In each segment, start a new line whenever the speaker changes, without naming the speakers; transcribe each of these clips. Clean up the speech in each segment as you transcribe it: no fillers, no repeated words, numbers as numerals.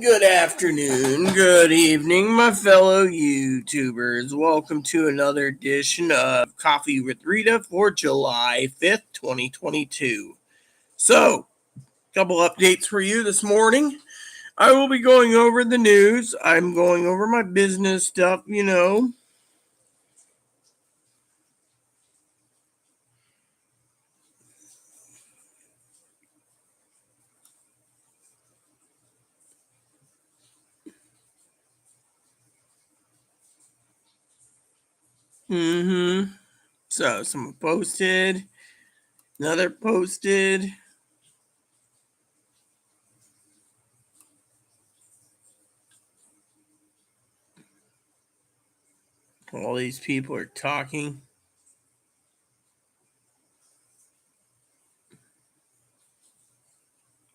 Good afternoon, good evening, my fellow YouTubers. Welcome to another edition of Coffee with Rita for July 5th, 2022. So, a couple updates for you this morning. I will be going over the news. I'm going over my business stuff, So, someone posted, another posted. All these people are talking.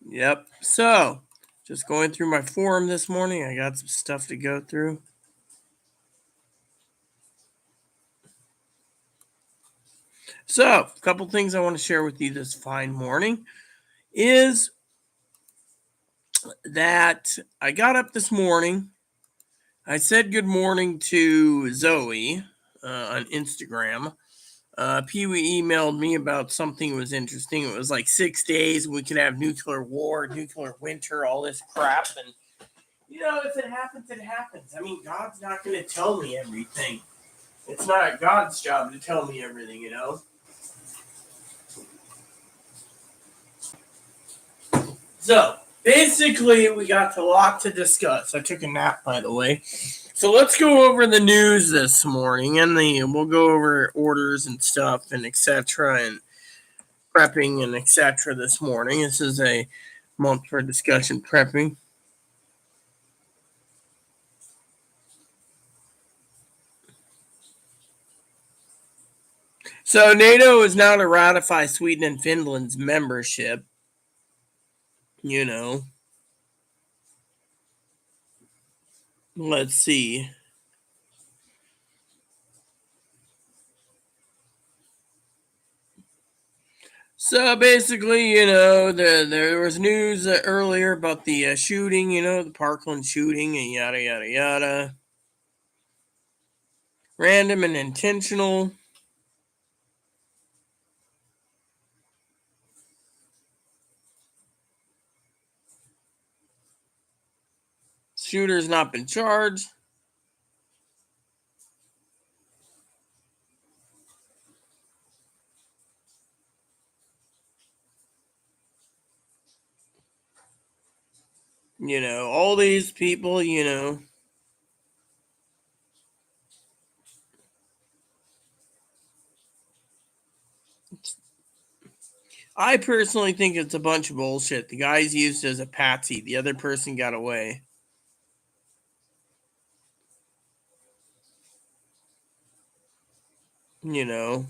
Yep. So, just going through my forum this morning. I got some stuff to go through. So, a couple things I want to share with you this fine morning is that I got up this morning. I said good morning to Zoe on Instagram. Pee Wee emailed me about something that was interesting. It was like 6 days we could have nuclear war, nuclear winter, all this crap. And, if it happens, it happens. I mean, God's not going to tell me everything. It's not God's job to tell me everything, So, basically, we got a lot to discuss. I took a nap, by the way. So let's go over the news this morning, and we'll go over orders and stuff, and etc., and prepping and etc. this morning. This is a month for discussion prepping. So NATO is now to ratify Sweden and Finland's membership. Let's see. So basically, there was news earlier about the shooting, the Parkland shooting, and yada, yada, yada. Random and intentional. Shooter's not been charged. All these people, I personally think it's a bunch of bullshit. The guy's used as a patsy. The other person got away. You know.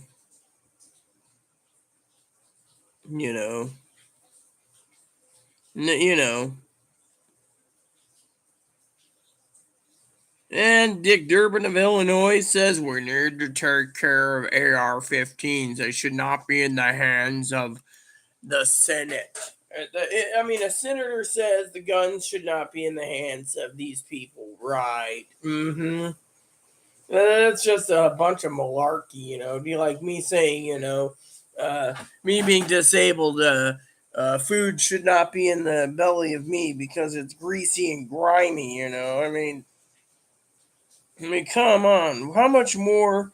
And Dick Durbin of Illinois says we need to take care of AR-15s. They should not be in the hands of the Senate. A senator says the guns should not be in the hands of these people, right? That's just a bunch of malarkey, It'd be like me saying, me being disabled, food should not be in the belly of me because it's greasy and grimy, I mean, come on. How much more,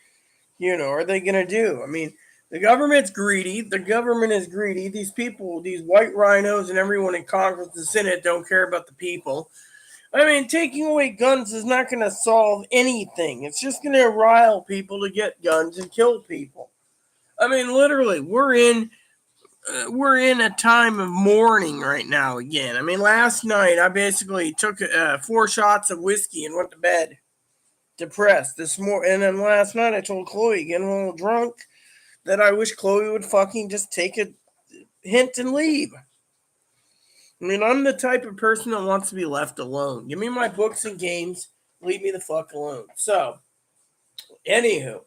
are they going to do? I mean, the government's greedy. The government is greedy. These people, these white rhinos and everyone in Congress and Senate don't care about the people. I mean, taking away guns is not going to solve anything. It's just going to rile people to get guns and kill people. I mean, literally, we're in a time of mourning right now again. I mean, last night I basically took 4 shots of whiskey and went to bed depressed. And then last night I told Chloe, getting a little drunk, that I wish Chloe would fucking just take a hint and leave. I mean, I'm the type of person that wants to be left alone. Give me my books and games. Leave me the fuck alone. So, anywho,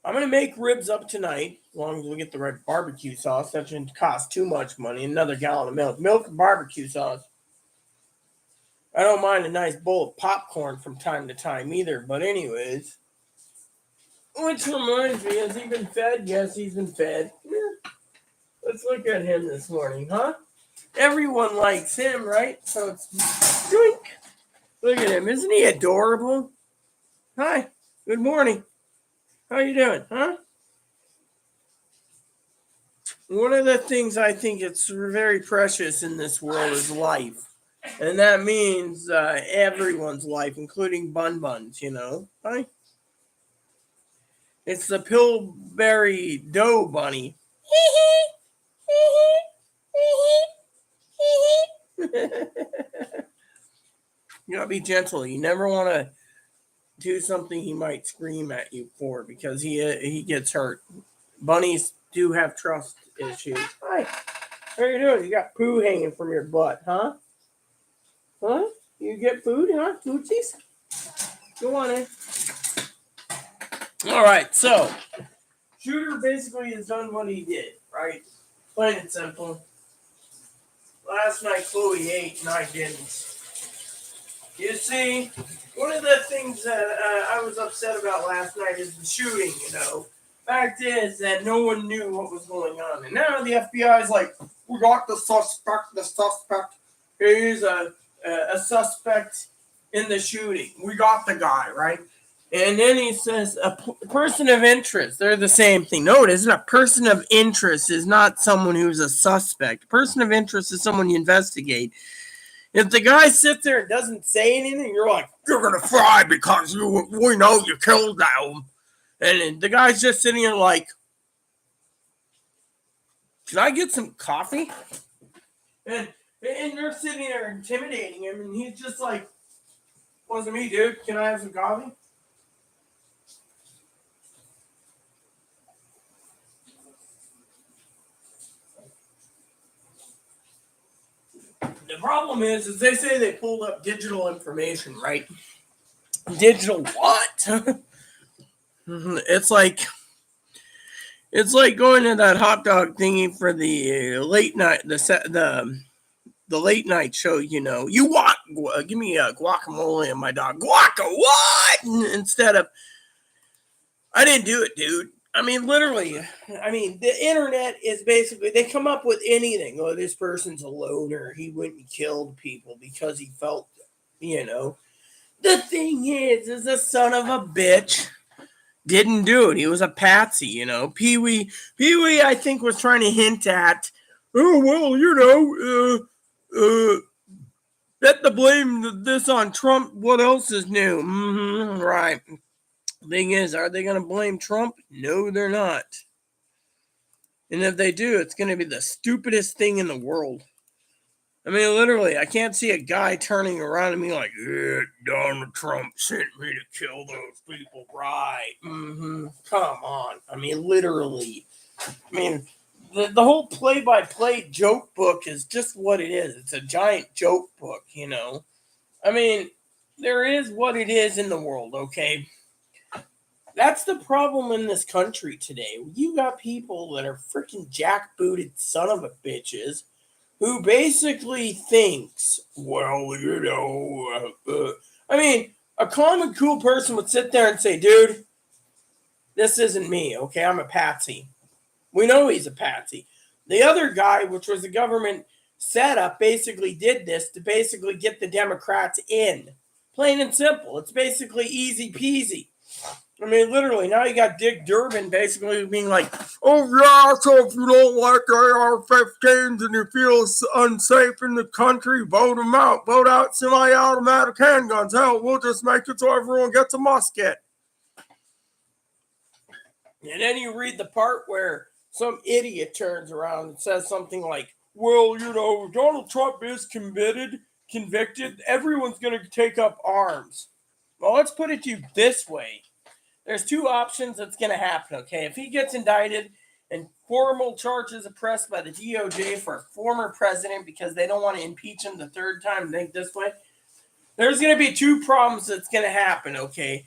I'm going to make ribs up tonight, as long as we get the right barbecue sauce. That shouldn't cost too much money. Another gallon of milk. Milk and barbecue sauce. I don't mind a nice bowl of popcorn from time to time either. But anyways, which reminds me, has he been fed? Yes, he's been fed. Yeah. Let's look at him this morning, huh? Everyone likes him, right? So it's drink. Look at him. Isn't he adorable? Hi. Good morning. How you doing, huh? One of the things I think it's very precious in this world is life. And that means everyone's life, including Bun Buns, Hi. It's the Pillsbury Dough Bunny. You gotta be gentle. You never want to do something he might scream at you for because he gets hurt. Bunnies do have trust issues. Hi, how you doing? You got poo hanging from your butt, huh? Huh? You get food, huh? Footsies? Go on in. All right, so Shooter basically has done what he did, right? Plain and simple. Last night Chloe ate and I didn't. You see, one of the things that I was upset about last night is the shooting, Fact is that no one knew what was going on. And now the FBI is like, we got the suspect. He's a suspect in the shooting. We got the guy, right? And then he says, a person of interest. They're the same thing. No, it isn't. A person of interest is not someone who's a suspect. A person of interest is someone you investigate. If the guy sits there and doesn't say anything, you're like, you're going to fry because we know you killed them. And the guy's just sitting there like, can I get some coffee? And they're sitting there intimidating him, and he's just like, wasn't me, dude. Can I have some coffee? The problem is they say they pulled up digital information, right? Digital what? It's like going to that hot dog thingy for the late night, the late night show. You want give me a guacamole and my dog guaca what instead of I didn't do it, dude. I mean, literally. I mean, the internet is basically they come up with anything. Oh, this person's a loner. He went and killed people because he felt, The thing is the son of a bitch didn't do it. He was a patsy, Pee-wee, I think, was trying to hint at, oh, well, bet the blame this on Trump. What else is new? Mm-hmm, right. Thing is, are they going to blame Trump? No, they're not. And if they do, it's going to be the stupidest thing in the world. I mean, literally, I can't see a guy turning around and being like, yeah, Donald Trump sent me to kill those people. Right. Mm-hmm. Come on. I mean, literally. I mean, the whole play-by-play joke book is just what it is. It's a giant joke book, I mean, there is what it is in the world, okay? That's the problem in this country today. You got people that are freaking jackbooted son of a bitches who basically thinks, well, I mean, a common cool person would sit there and say, dude, this isn't me, okay? I'm a patsy. We know he's a patsy. The other guy, which was the government setup, basically did this to basically get the Democrats in. Plain and simple. It's basically easy peasy. I mean, literally, now you got Dick Durbin basically being like, oh, yeah, so if you don't like AR-15s and you feel unsafe in the country, vote them out. Vote out semi-automatic handguns. Hell, we'll just make it so everyone gets a musket. And then you read the part where some idiot turns around and says something like, well, Donald Trump is convicted. Everyone's going to take up arms. Well, let's put it to you this way. There's two options that's going to happen, okay? If he gets indicted and formal charges are pressed by the DOJ for a former president because they don't want to impeach him the third time, think this way, there's going to be two problems that's going to happen, okay?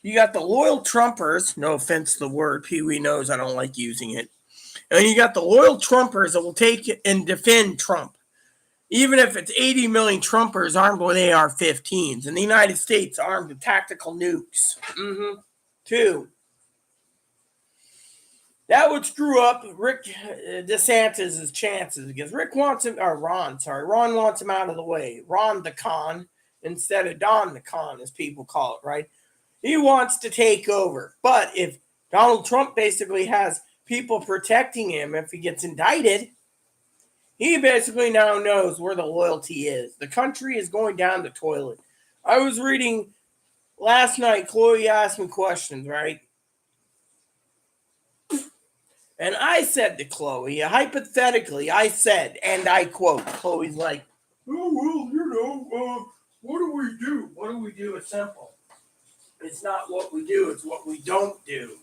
You got the loyal Trumpers, no offense to the word, Pee-wee knows I don't like using it, and you got the loyal Trumpers that will take and defend Trump. Even if it's 80 million Trumpers armed with AR-15s, and the United States armed with tactical nukes. Two. That would screw up Rick DeSantis' chances because Ron wants him out of the way. Ron the Con instead of Don the Con, as people call it, right? He wants to take over. But if Donald Trump basically has people protecting him if he gets indicted, he basically now knows where the loyalty is. The country is going down the toilet. I was reading last night, Chloe asked me questions, right? And I said to Chloe, hypothetically, I said, and I quote, Chloe's like, oh, well, what do we do? What do we do? It's simple. It's not what we do, it's what we don't do.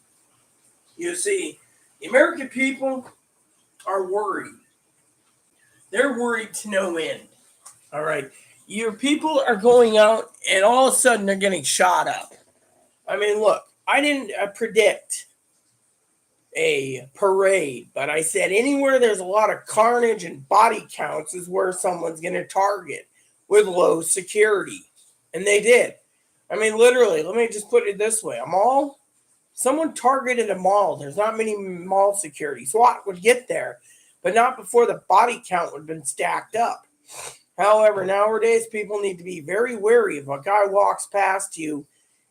You see, the American people are worried. They're worried to no end. All right. Your people are going out and all of a sudden they're getting shot up. I mean, look, I didn't predict a parade, but I said anywhere there's a lot of carnage and body counts is where someone's going to target with low security. And they did. I mean, literally, let me just put it this way. A mall, someone targeted a mall. There's not many mall security. SWAT would get there, but not before the body count would have been stacked up. However, nowadays, people need to be very wary if a guy walks past you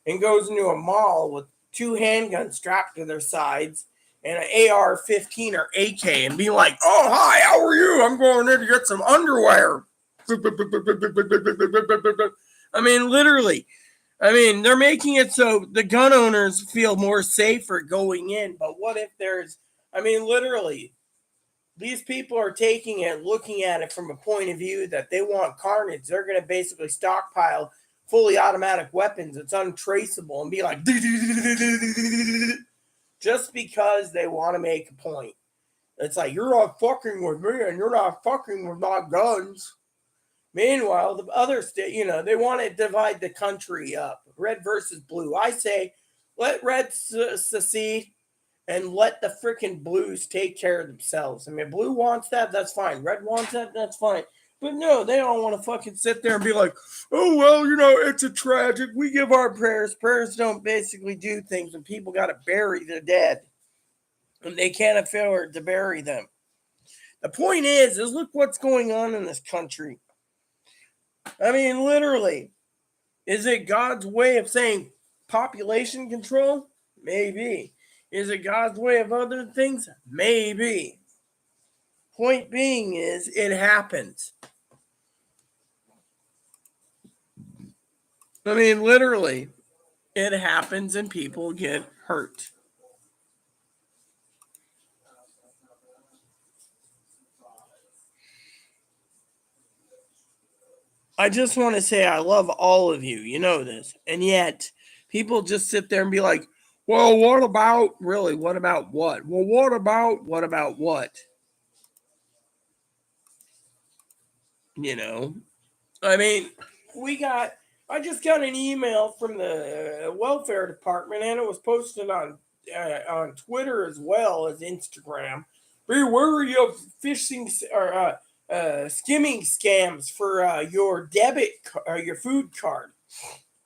and goes into a mall with two handguns strapped to their sides and an AR-15 or AK and be like, oh, hi, how are you? I'm going in to get some underwear. I mean, literally. I mean, they're making it so the gun owners feel more safer going in. But what if literally, these people are taking it, looking at it from a point of view that they want carnage. They're going to basically stockpile fully automatic weapons. It's untraceable and be like, just because they want to make a point. It's like, you're not fucking with me and you're not fucking with my guns. Meanwhile, the other state, they want to divide the country up. Red versus blue. I say, let red secede and let the freaking blues take care of themselves. I mean, blue wants that, that's fine. Red wants that, that's fine. But no, they don't want to fucking sit there and be like, oh, well, it's a tragic. We give our prayers. Prayers don't basically do things when people got to bury their dead. And they can't afford to bury them. The point is look what's going on in this country. I mean, literally, is it God's way of saying population control? Maybe. Is it God's way of other things? Maybe. Point being is, it happens. I mean, literally, it happens and people get hurt. I just want to say I love all of you. You know this. And yet, people just sit there and be like, well, what about, really, what about what? Well, what about what? I mean, I just got an email from the welfare department, and it was posted on Twitter as well as Instagram. Be wary of phishing or skimming scams for your debit or your food card.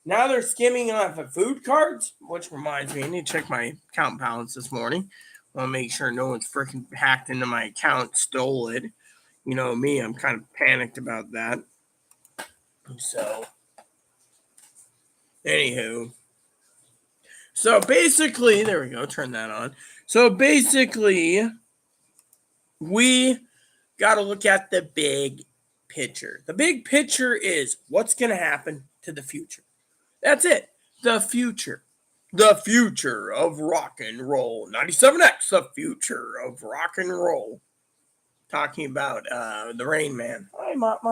Now they're skimming off of food cards, which reminds me, I need to check my account balance this morning. I want to make sure no one's freaking hacked into my account, stole it. You know me, I'm kind of panicked about that. So, anywho. So basically, there we go, turn that on. So basically, we got to look at the big picture. The big picture is what's going to happen to the future. That's it. The future. The future of rock and roll. 97X, the future of rock and roll. Talking about the Rain Man. Hi, Mop.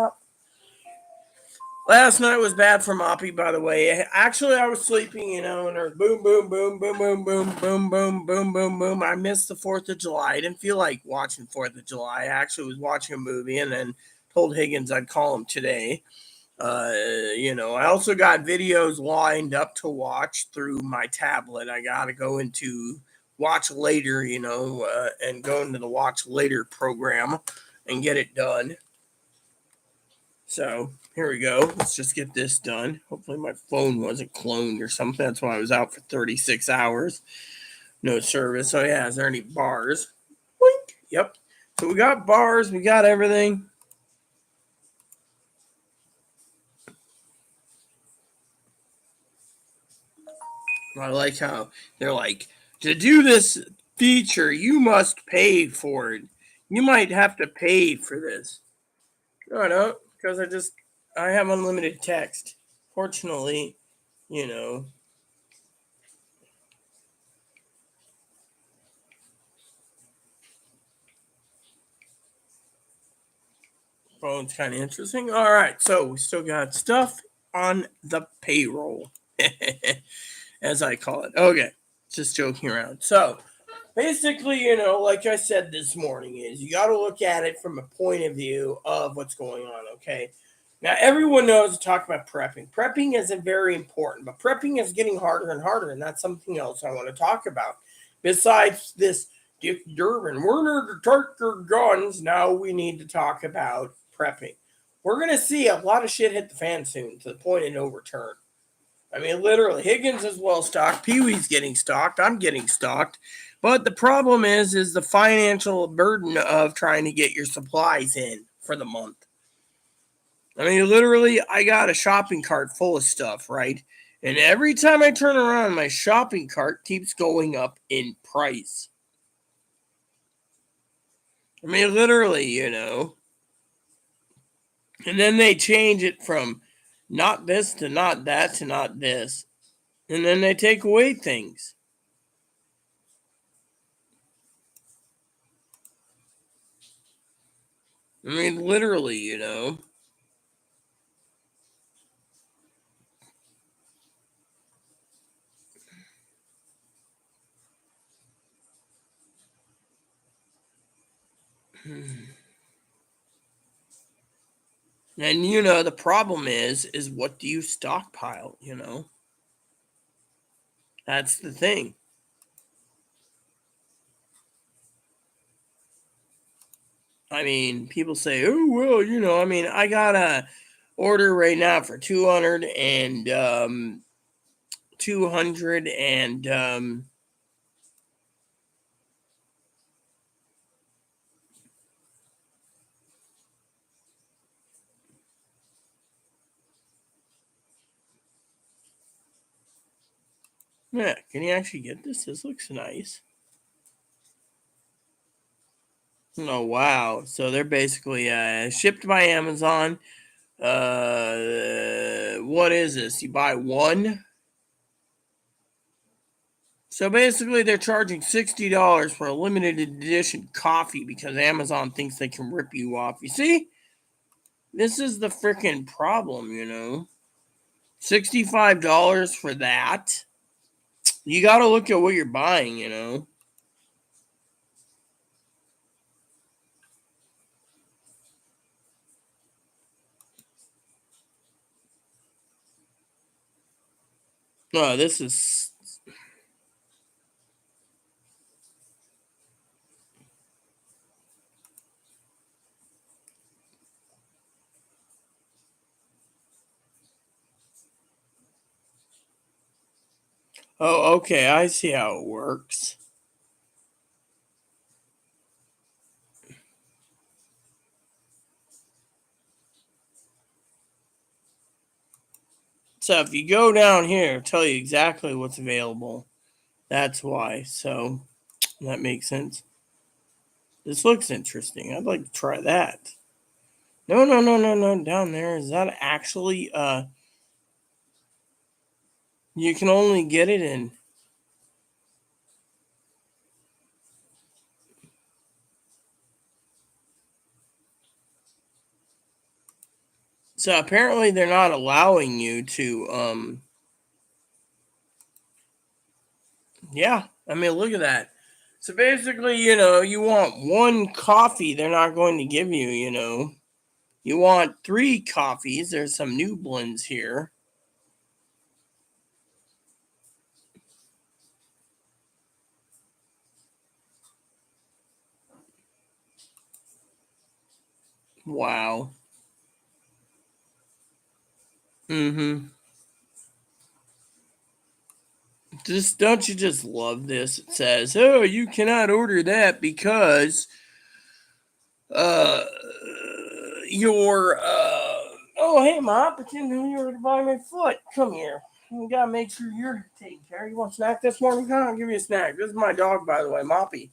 Last night was bad for Moppy, by the way. Actually, I was sleeping, and there was boom, boom, boom, boom, boom, boom, boom, boom, boom, boom, boom. I missed the 4th of July. I didn't feel like watching 4th of July. I actually was watching a movie and then told Higgins I'd call him today. I also got videos lined up to watch through my tablet. I got to go into watch later, and go into the watch later program and get it done. So here we go. Let's just get this done. Hopefully my phone wasn't cloned or something. That's why I was out for 36 hours. No service. So yeah, is there any bars? Boink. Yep. So we got bars. We got everything. I like how they're like, to do this feature, you must pay for it. You might have to pay for this. No, I don't, because I have unlimited text. Fortunately, you know, phone's kind of interesting. All right, so we still got stuff on the payroll, as I call it. Okay, just joking around. So basically, like I said this morning, is you got to look at it from a point of view of what's going on. Okay. Now, everyone knows to talk about prepping. Prepping isn't very important, but prepping is getting harder and harder, and that's something else I want to talk about. Besides this Dick Durbin, Werner to take your guns, now we need to talk about prepping. We're going to see a lot of shit hit the fan soon to the point of no return. I mean, literally, Higgins is well stocked. Pee Wee's getting stocked. I'm getting stocked. But the problem is the financial burden of trying to get your supplies in for the month. I mean, literally, I got a shopping cart full of stuff, right? And every time I turn around, my shopping cart keeps going up in price. I mean, literally. And then they change it from not this to not that to not this. And then they take away things. I mean, literally. And the problem is what do you stockpile? That's the thing. I mean, people say, "Oh, well, I mean, I got a order right now for 200 and yeah, can you actually get this? This looks nice. Oh, wow. So they're basically shipped by Amazon. What is this? You buy one. So basically, they're charging $60 for a limited edition coffee because Amazon thinks they can rip you off. You see, this is the freaking problem. $65 for that. You got to look at what you're buying. No, this is. Oh, okay. I see how it works. So if you go down here, it'll tell you exactly what's available. That's why. So that makes sense. This looks interesting. I'd like to try that. No, no, no, no, no. Down there. Is that actually you can only get it in. So apparently they're not allowing you to yeah. I mean, look at that. So basically, you want one coffee, they're not going to give you. You want three coffees. There's some new blends here. Wow. Mm-hmm. Just don't you just love this? It says, "Oh, you cannot order that because uh your oh hey mom, pretend you were to buy my foot. Come here. You gotta make sure you're taken care of. You want a snack this morning? Huh? I'll give you a snack. This is my dog, by the way, Moppy.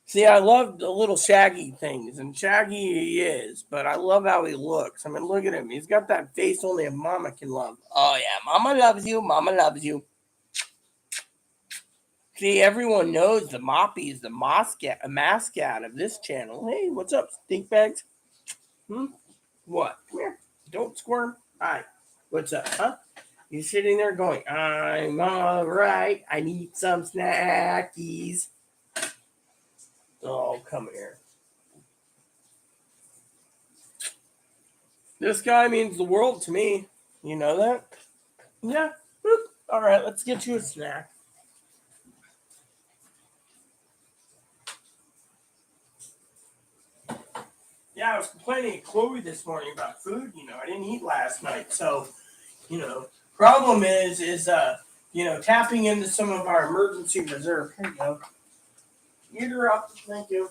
See, I love the little Shaggy things, and Shaggy he is, but I love how he looks. I mean, look at him. He's got that face only a mama can love. Oh yeah, mama loves you. Mama loves you. See, everyone knows the Moppy is the mascot of this channel. Hey, what's up, stink bags? Hmm? What? Come here. Don't squirm. Hi. What's up, huh? You're sitting there going, I'm all right. I need some snackies. Oh, come here. This guy means the world to me. You know that? Yeah. Boop. All right, let's get you a snack. Yeah, I was complaining to Chloe this morning about food. I didn't eat last night, so problem is tapping into some of our emergency reserve. Here you go. Eat her up. Thank you.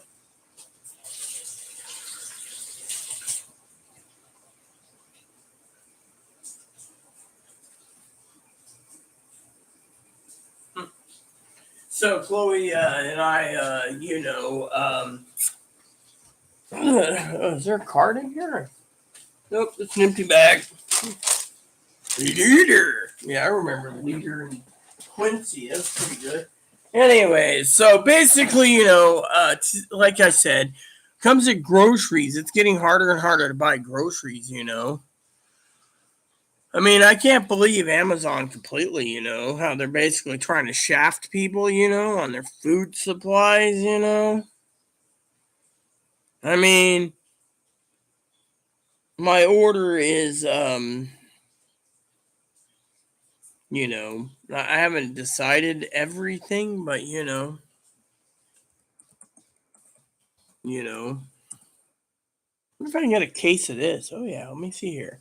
So Chloe and I, is there a card in here? Nope, it's an empty bag. Leader. Yeah, I remember Leader and Quincy. That's pretty good. Anyways, so basically, like I said, comes to groceries. It's getting harder and harder to buy groceries. I mean, I can't believe Amazon completely, how they're basically trying to shaft people, on their food supplies. I mean, my order is, I haven't decided everything, but, what if I can get a case of this? Oh, yeah, let me see here.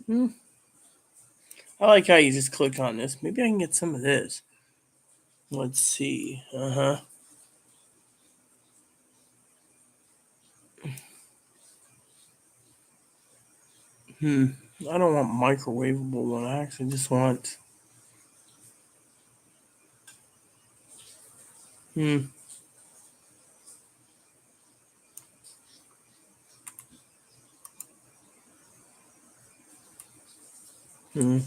Hmm. I like how you just click on this. Maybe I can get some of this. Let's see. Uh-huh. I don't want microwavable one. I actually just want. Hmm. Hmm.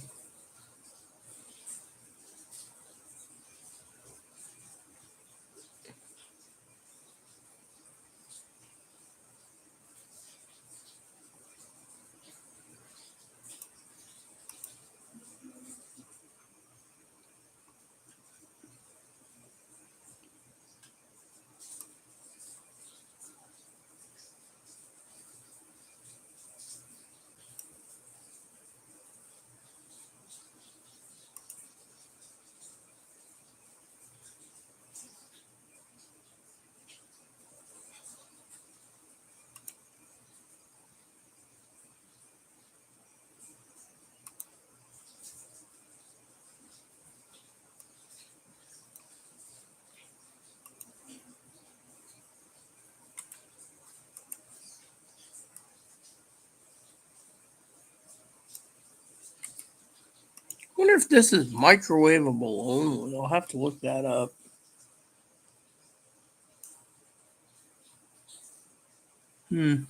Wonder if this is microwavable only. I'll have to look that up. Hmm.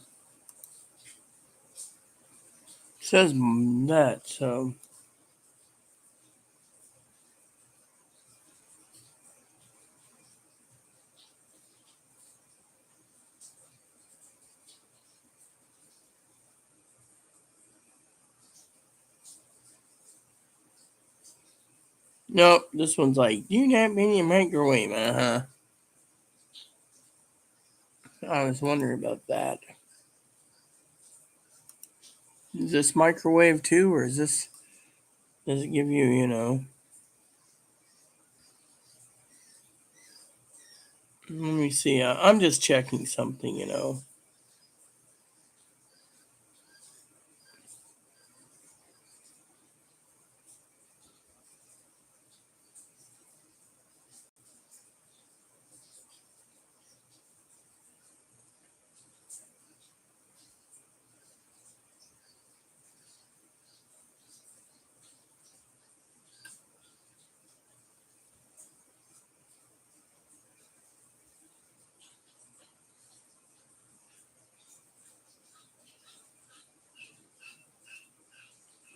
It says that, so. Nope, this one's like, do not mean your microwave. Uh huh. I was wondering about that. Is this microwave too, or is this. Does it give you. Let me see. I'm just checking something.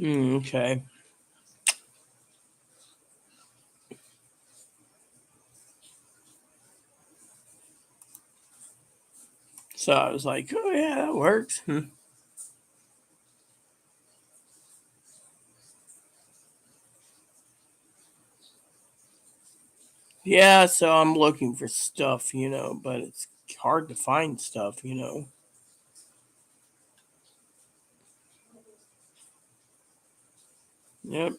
Okay. So I was like, oh yeah, that works. Yeah, so I'm looking for stuff, but it's hard to find stuff. Yep.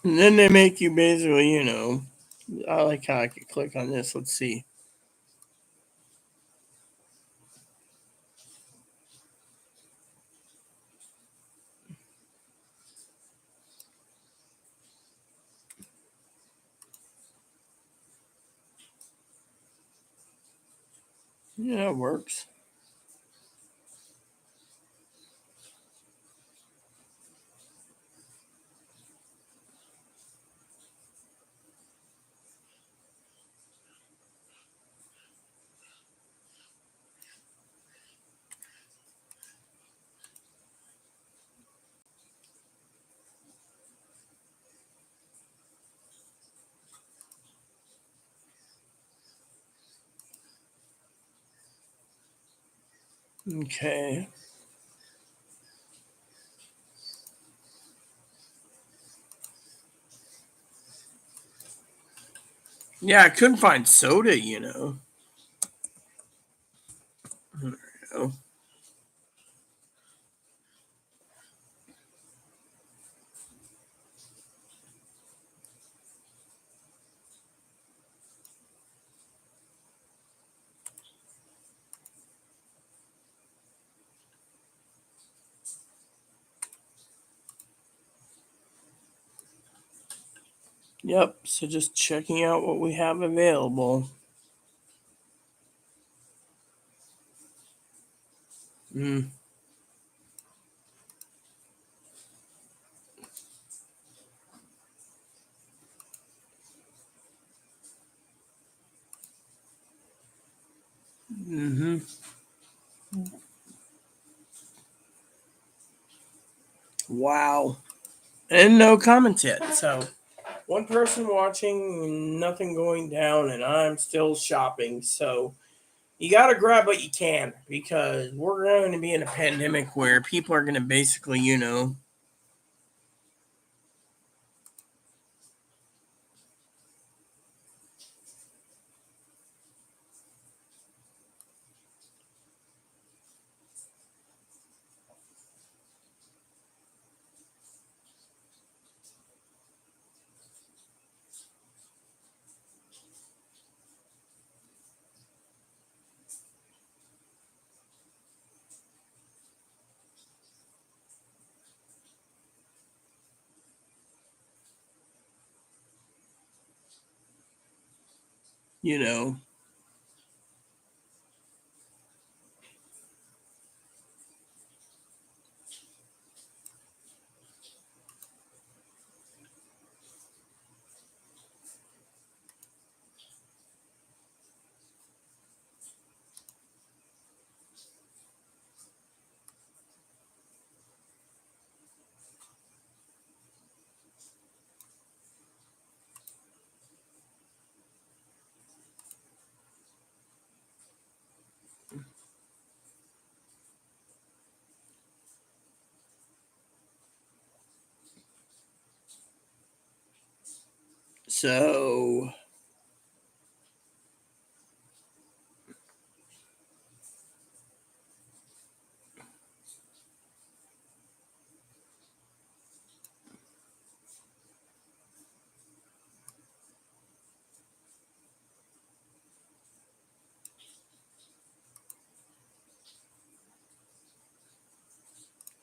And then they make you basically. I like how I could click on this. Let's see. Yeah, it works. Okay. Yeah, I couldn't find soda. There we go. Yep. So just checking out what we have available. Mm, hmm Wow. And no comments yet. So one person watching, nothing going down, and I'm still shopping. So you got to grab what you can because we're going to be in a pandemic where people are going to you know, So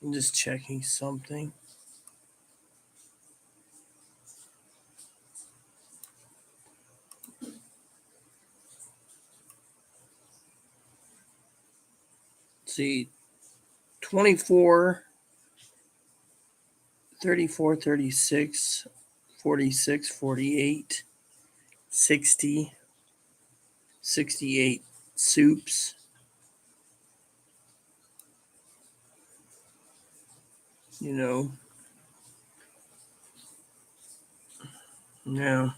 I'm just checking something. Let's see, 24, 34, 36, 46, 48, 60, 68 soups. You know, yeah.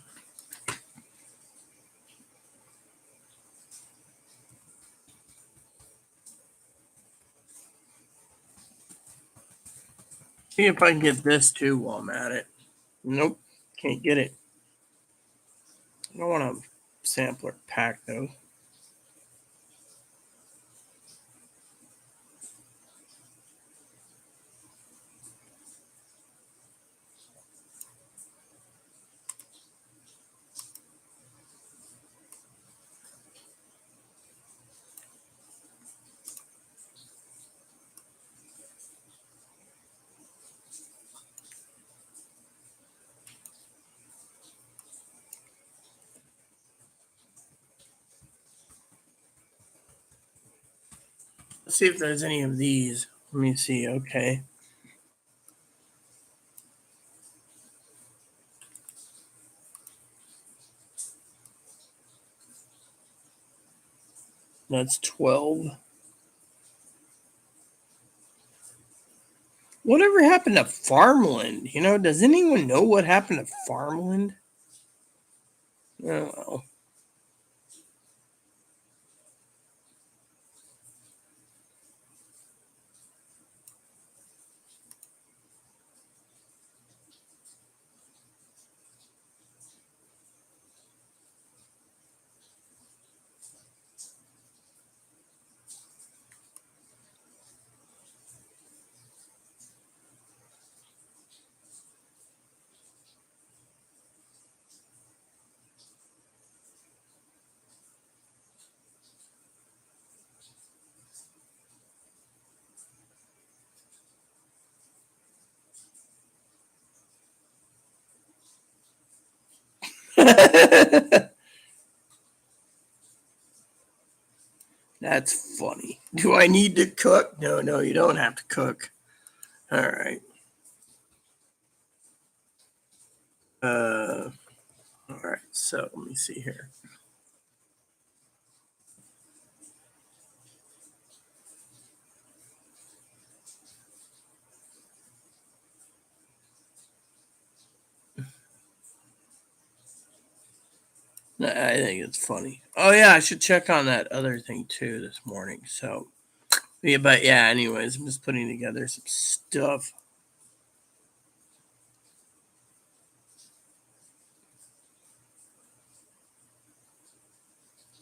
See if I can get this too while I'm at it. Nope, can't get it. I don't want a sampler pack though. Let's see if there's any of these. Let me see. Okay. That's 12. Whatever happened to farmland? You know, does anyone know what happened to farmland? Oh, well. That's funny. Do I need to cook? No, you don't have to cook. All right. All right. So let me see here. I think it's funny. Oh yeah, I should check on that other thing too this morning. So yeah, but yeah. Anyways, I'm just putting together some stuff.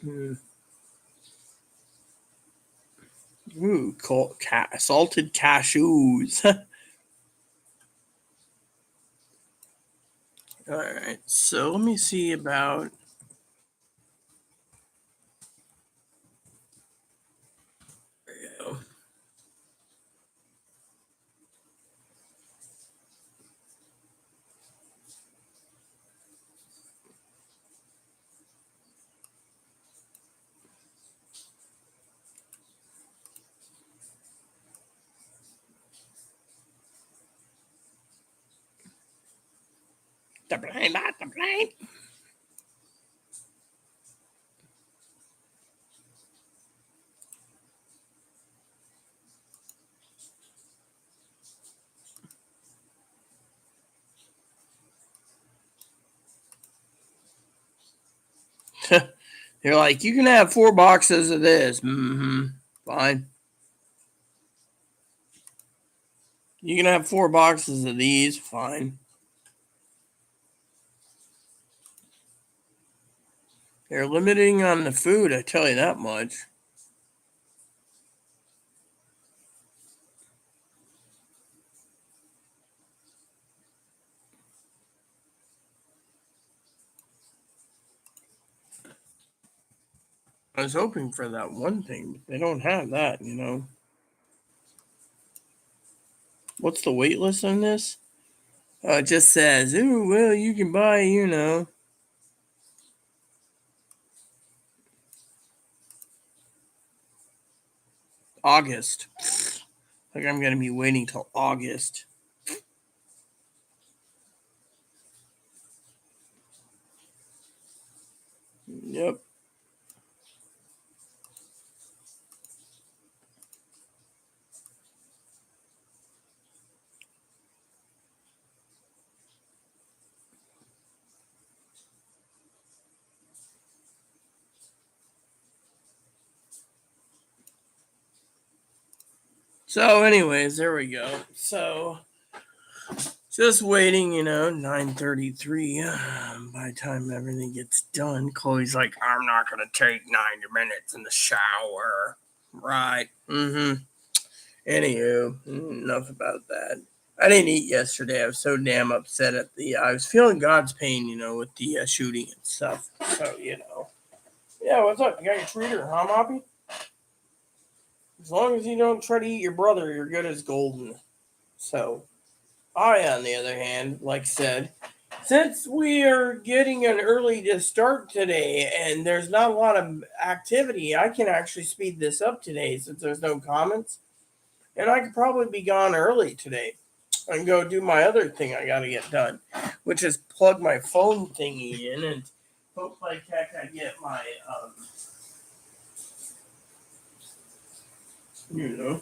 Mm. Ooh, salted cashews. All right. So let me see about. There we go. The blind, not the blind. They're like, you can have 4 boxes of this. Mm-hmm. Fine. You can have 4 boxes of these. Fine. They're limiting on the food, I tell you that much. I was hoping for that one thing, but they don't have that. What's the wait list on this? It just says, ooh, well, you can buy. August. Like I'm going to be waiting till August. Yep. So, anyways, there we go. So, just waiting, 9:33. By the time everything gets done, Chloe's like, I'm not going to take 90 minutes in the shower. Right. Mm-hmm. Anywho, enough about that. I didn't eat yesterday. I was so damn upset I was feeling God's pain, with the shooting and stuff. So. Yeah, what's up? You got your treater, huh, Moppy? As long as you don't try to eat your brother, you're good as golden. So, I, on the other hand, like I said, since we are getting an early to start today and there's not a lot of activity, I can actually speed this up today since there's no comments. And I could probably be gone early today. I can go do my other thing I got to get done, which is plug my phone thingy in and hope like heck I get my, you know.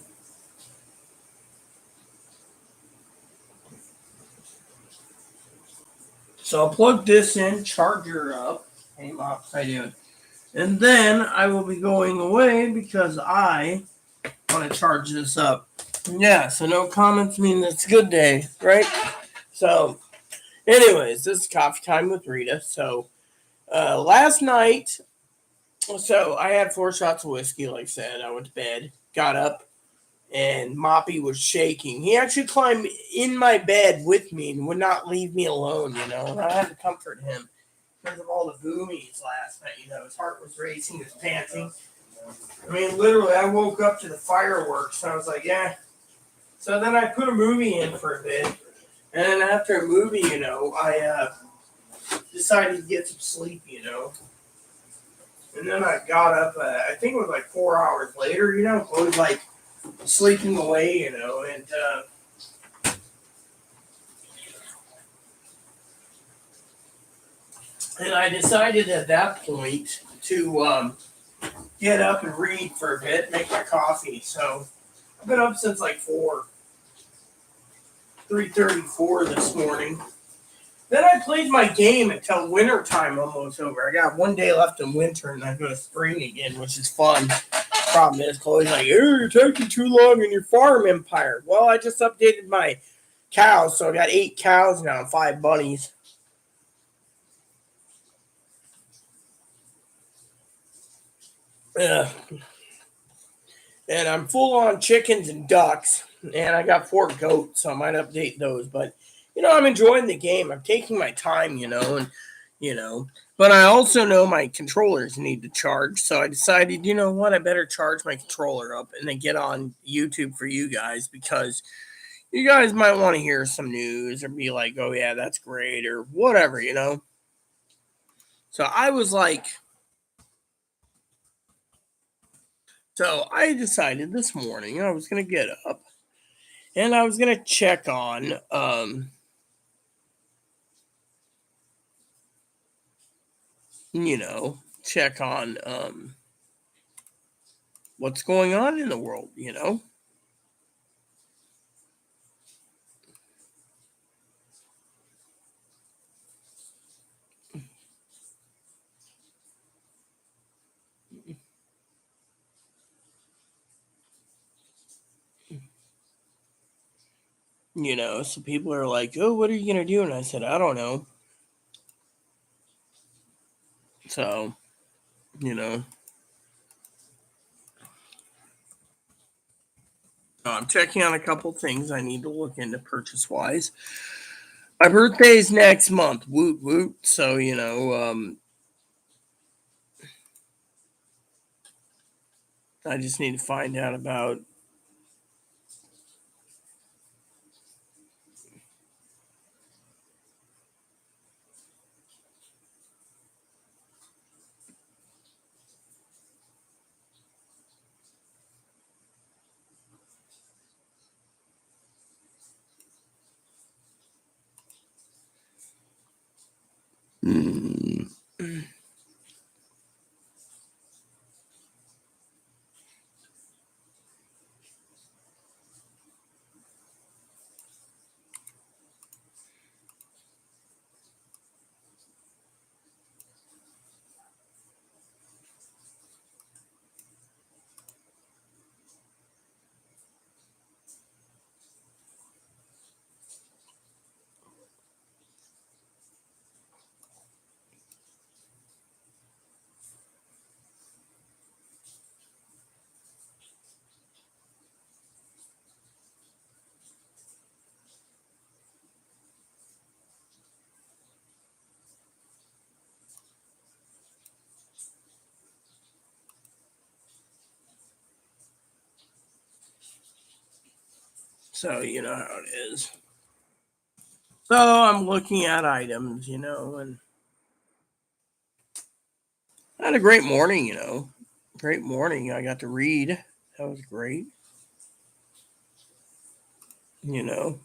So I'll plug this in, charger up. Hey, Mops, how you doing? And then I will be going away because I want to charge this up. Yeah, so no comments mean it's a good day, right? So, anyways, this is coffee time with Rita. So, last night, so I had 4 shots of whiskey, like I said. I went to bed, got up, and Moppy was shaking. He actually climbed in my bed with me and would not leave me alone. And I had to comfort him because of all the boomies last night. His heart was racing, he was panting. I mean, literally, I woke up to the fireworks, and I was like, yeah. So then I put a movie in for a bit, and then after a movie, I decided to get some sleep. And then I got up, I think it was like 4 hours later, I was like sleeping away, and I decided at that point to get up and read for a bit, make my coffee. So I've been up since like 3:34 this morning. Then I played my game until winter time almost over. I got one day left in winter, and I go to spring again, which is fun. Problem is, Chloe's like, "Oh, you're taking too long in your farm empire." Well, I just updated my cows, so I got 8 cows now and 5 bunnies. Yeah, and I'm full on chickens and ducks, and I got 4 goats, so I might update those. But I'm enjoying the game. I'm taking my time, and you know. But I also know my controllers need to charge, so I decided, you know what, I better charge my controller up and then get on YouTube for you guys because you guys might want to hear some news or be like, oh yeah, that's great or whatever. So I was like, so I decided this morning I was gonna get up and I was gonna check on check on what's going on in the world. So people are like, oh, what are you gonna do? And I said, I don't know. So You know, I'm checking on a couple things I need to look into purchase wise. My birthday is next month. Woot woot. So I just need to find out about. Mm. So you know how it is. So I'm looking at items, and I had a great morning. Great morning. I got to read. That was great. You know.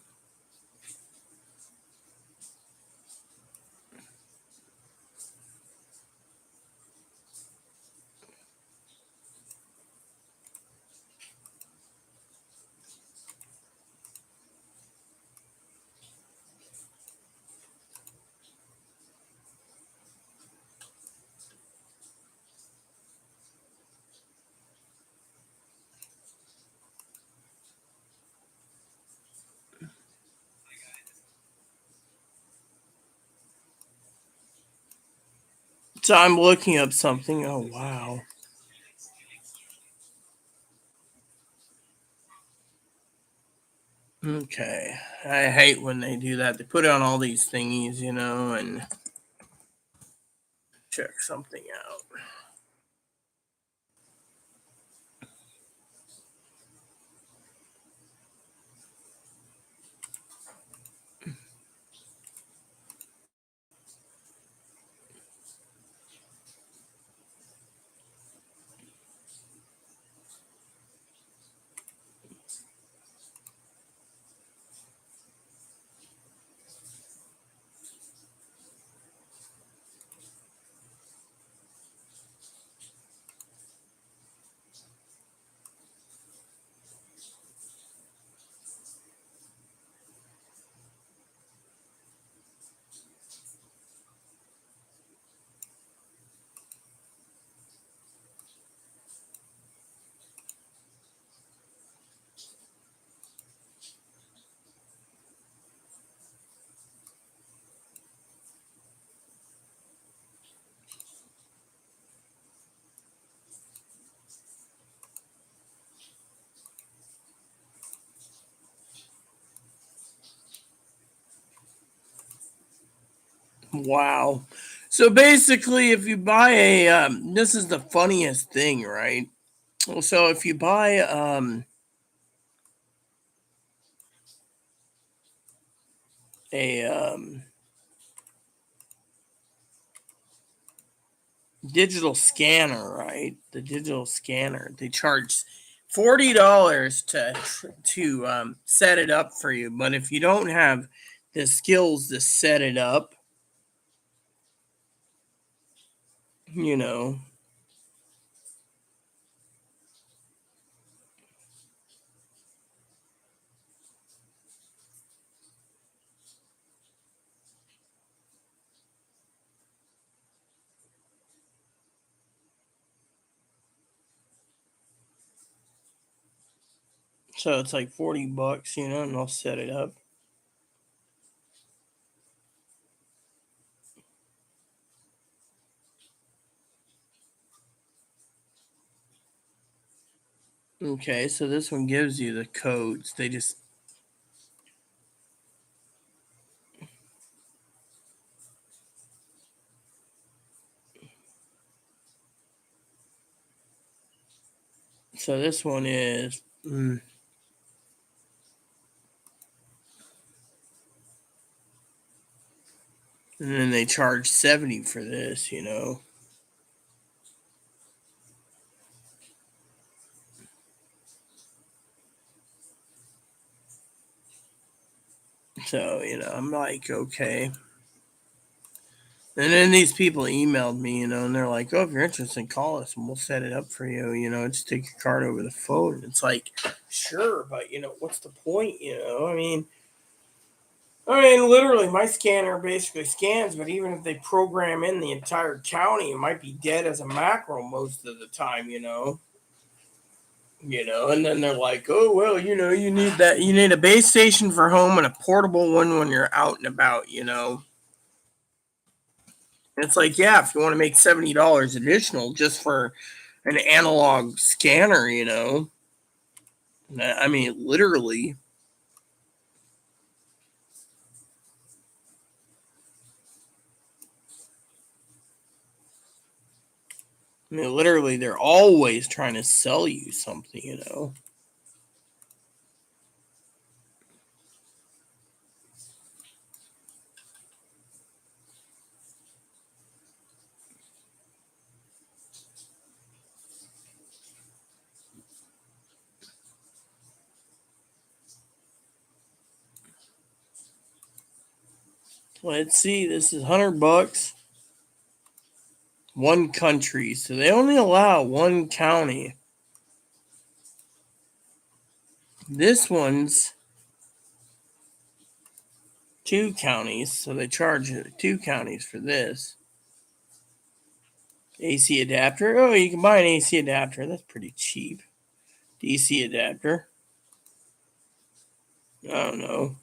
So I'm looking up something. Oh wow. Okay. I hate when they do that. They put on all these thingies, and check something out. Wow. So basically, if you buy this is the funniest thing, right? So if you buy a digital scanner, right? The digital scanner, they charge $40 to set it up for you. But if you don't have the skills to set it up, you know, so it's like $40, and they'll set it up. Okay, so this one gives you the codes. They just so this one is and then they charge 70 for this. So, I'm like, okay. And then these people emailed me, and they're like, "Oh, if you're interested, call us and we'll set it up for you. Just take your card over the phone." And it's like, sure, but what's the point? I mean, literally, my scanner basically scans, but even if they program in the entire county, it might be dead as a mackerel most of the time. And then they're like, "Oh, well, you need that. You need a base station for home and a portable one when you're out and about." And it's like, yeah, if you want to make $70 additional just for an analog scanner. I mean, literally. I mean, literally, they're always trying to sell you something. Let's see. This is $100. One country, so they only allow one county. This one's two counties, so they charge two counties for this. AC adapter. Oh, you can buy an AC adapter. That's pretty cheap. DC adapter. I don't know.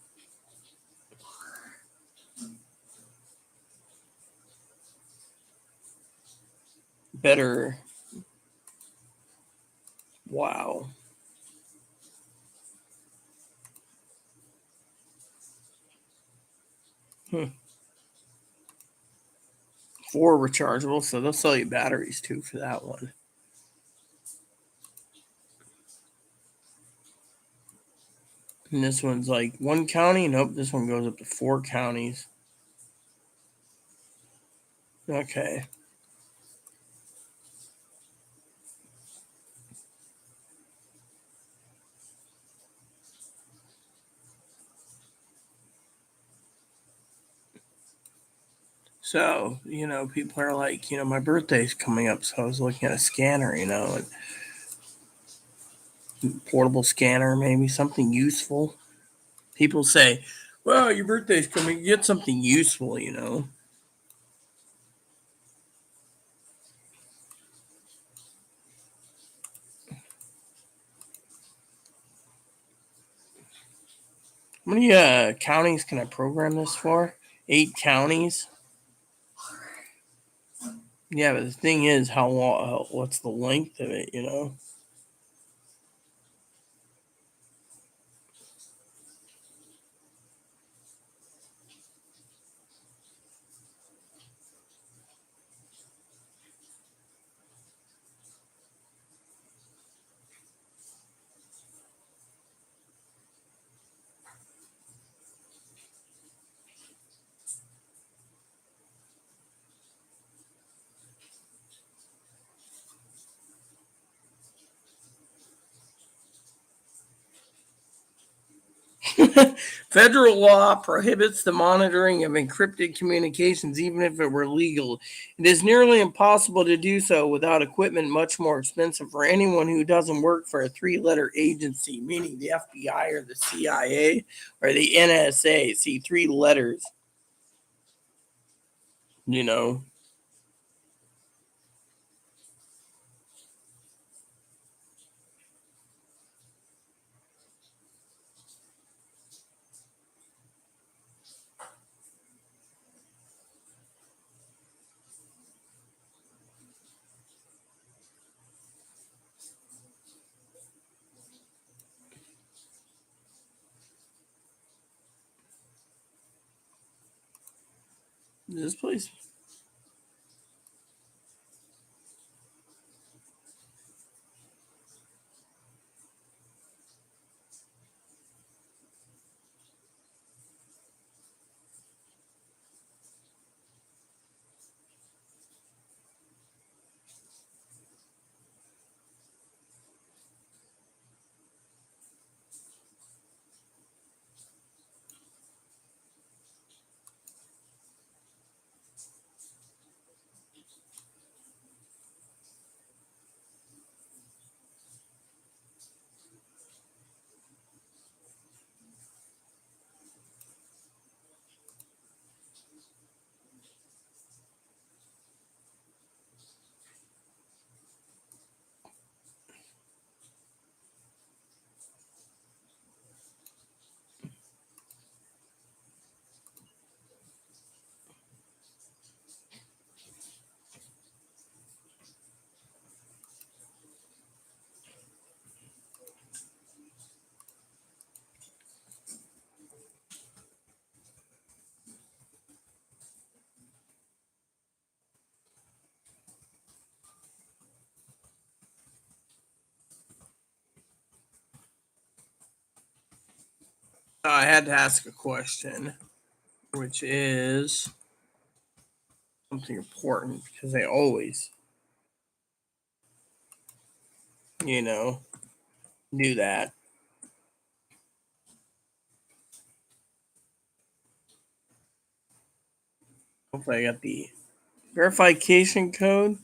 Better. Wow. Hmm. 4 rechargeable, so they'll sell you batteries too for that one. And this one's like one county. Nope, this one goes up to 4 counties. Okay. So, people are like, my birthday's coming up, so I was looking at a scanner, and portable scanner, maybe something useful. People say, well, your birthday's coming, get something useful. How many counties can I program this for? 8 counties? Yeah, but the thing is, how long, what's the length of it? Federal law prohibits the monitoring of encrypted communications, even if it were legal. It is nearly impossible to do so without equipment much more expensive for anyone who doesn't work for a 3-letter agency, meaning the FBI or the CIA or the NSA. See, 3 letters, you know. This place. I had to ask a question, which is something important because they always, you know, do that. Hopefully, I got the verification code.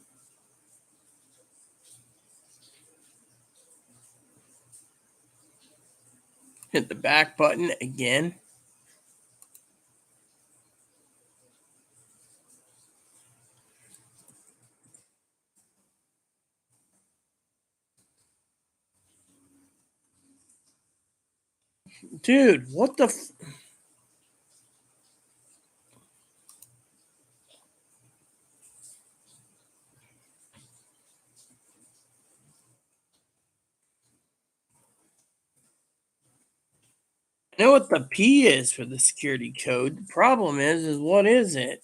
Hit the back button again. Dude, what the? I know what the P is for the security code. The problem is what is it?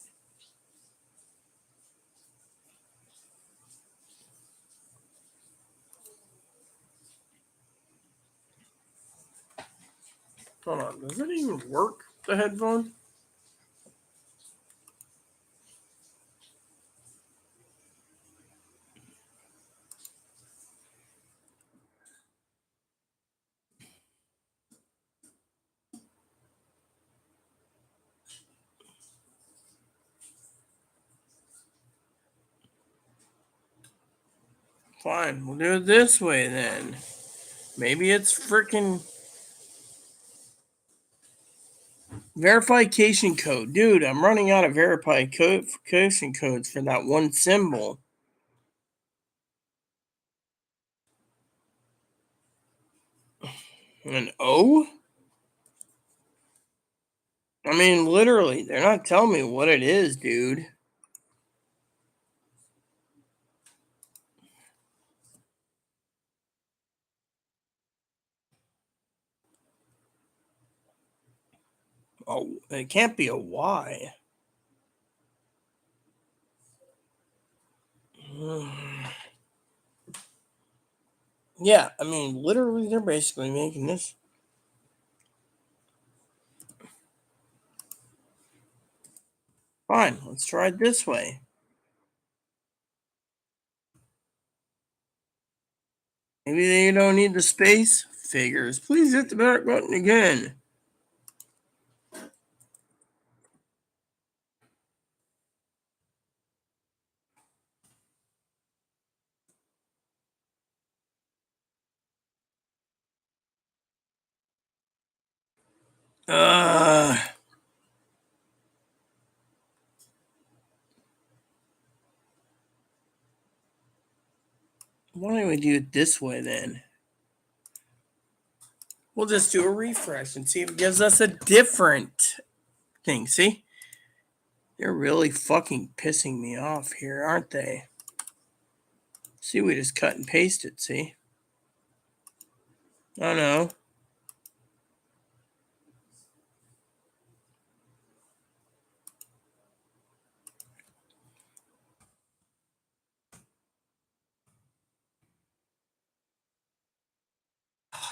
Hold on, does it even work? The headphone? Fine, we'll do it this way then. Maybe it's freaking verification code. Dude, I'm running out of verification codes for that one symbol. An O? I mean, literally, they're not telling me what it is, dude. Oh, it can't be a Y. Yeah, I mean, literally, they're basically making this. Fine, let's try it this way. Maybe they don't need the space. Figures. Please hit the back button again. Uh, why don't we do it this way then? We'll just do a refresh and see if it gives us a different thing. See? They're really fucking pissing me off here, aren't they? See, we just cut and paste it, see? Oh no.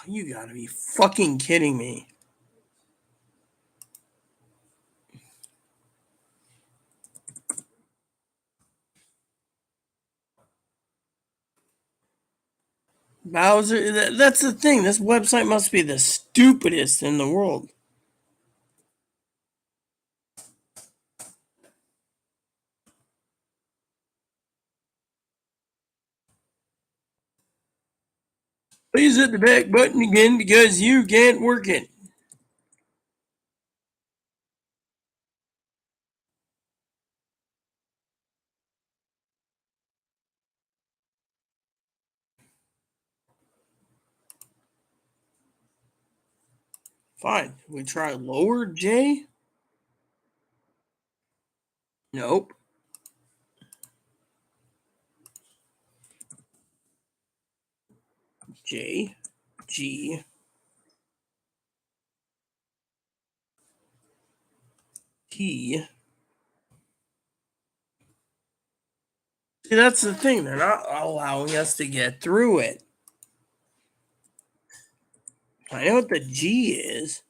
You gotta be fucking kidding me. Bowser, that's the thing. This website must be the stupidest in the world. Please hit the back button again because you can't work it. Fine. We try lower J? Nope. J, G, T. See, that's the thing. They're not allowing us to get through it. I know what the G is.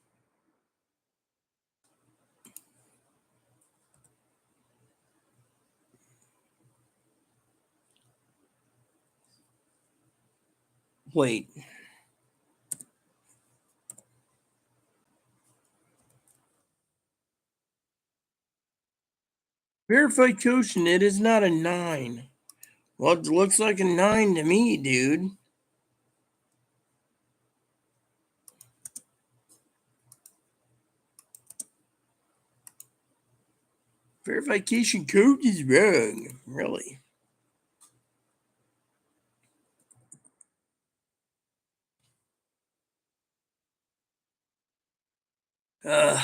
Wait. Verified quotient, it is not a 9. Well, it looks like a 9 to me, dude. Verification code is wrong. Really? Uh,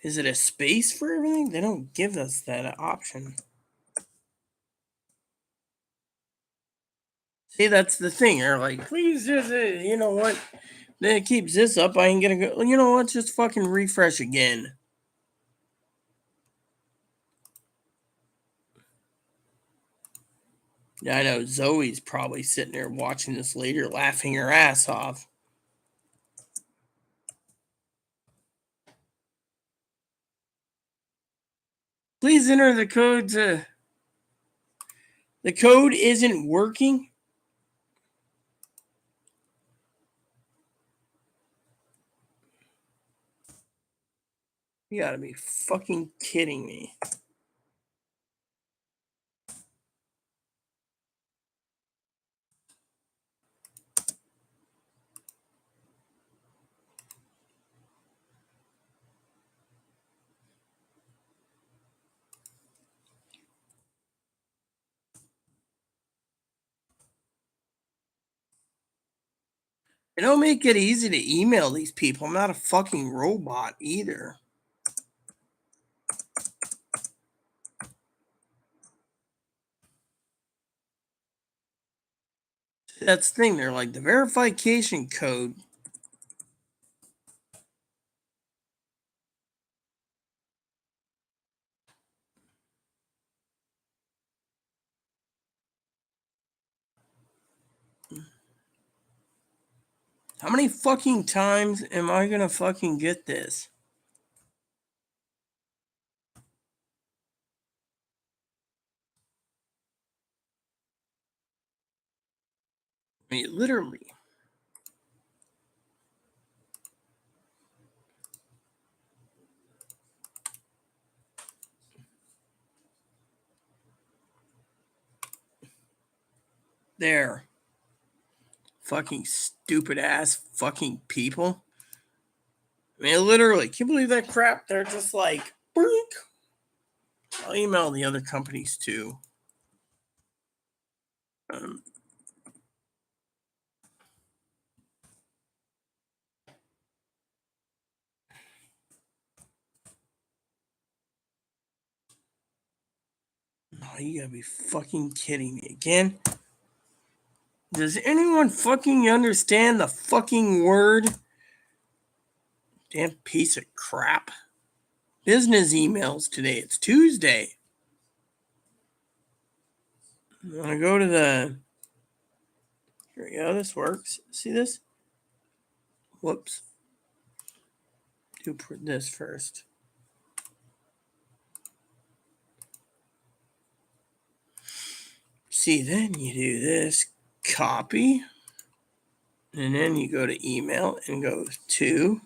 is it a space for everything? They don't give us that option. See, that's the thing. They're like, please just, you know what? Then it keeps this up. I ain't gonna go. You know what? Just fucking refresh again. Yeah, I know Zoe's probably sitting there watching this later, laughing her ass off. Please enter the code to. The code isn't working. You gotta be fucking kidding me. It don't make it easy to email these people. I'm not a fucking robot either. That's the thing. They're like the verification code. How many fucking times am I gonna fucking get this? I mean, literally. There. Fucking stupid ass fucking people. I mean, literally. Can you believe that crap? They're just like, Boink. I'll email the other companies too. Um, oh, you gotta be fucking kidding me again. Does anyone fucking understand the fucking word? Damn piece of crap. Business emails today. It's Tuesday. I'm gonna go to the. Here we go. This works. See this? Whoops. Do this first. See, then you do this. Copy. And then you go to email and go to.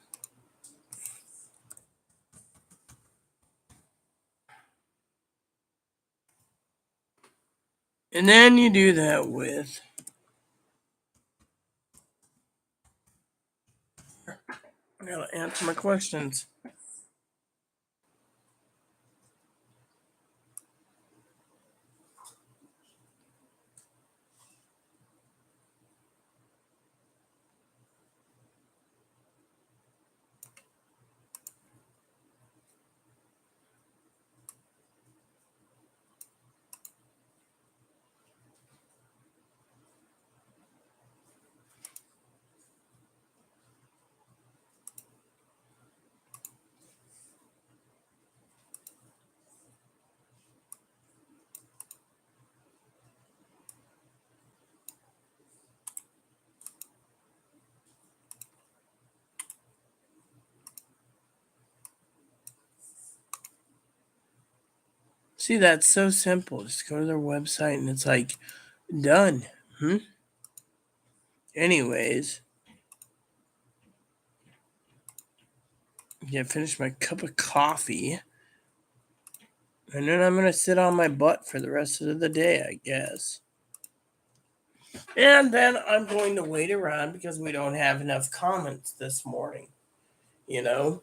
And then you do that with. I gotta answer my questions. See, that's so simple. Just go to their website and it's like done. Anyways, yeah, finish my cup of coffee. And then I'm gonna sit on my butt for the rest of the day, I guess. And then I'm going to wait around because we don't have enough comments this morning. You know?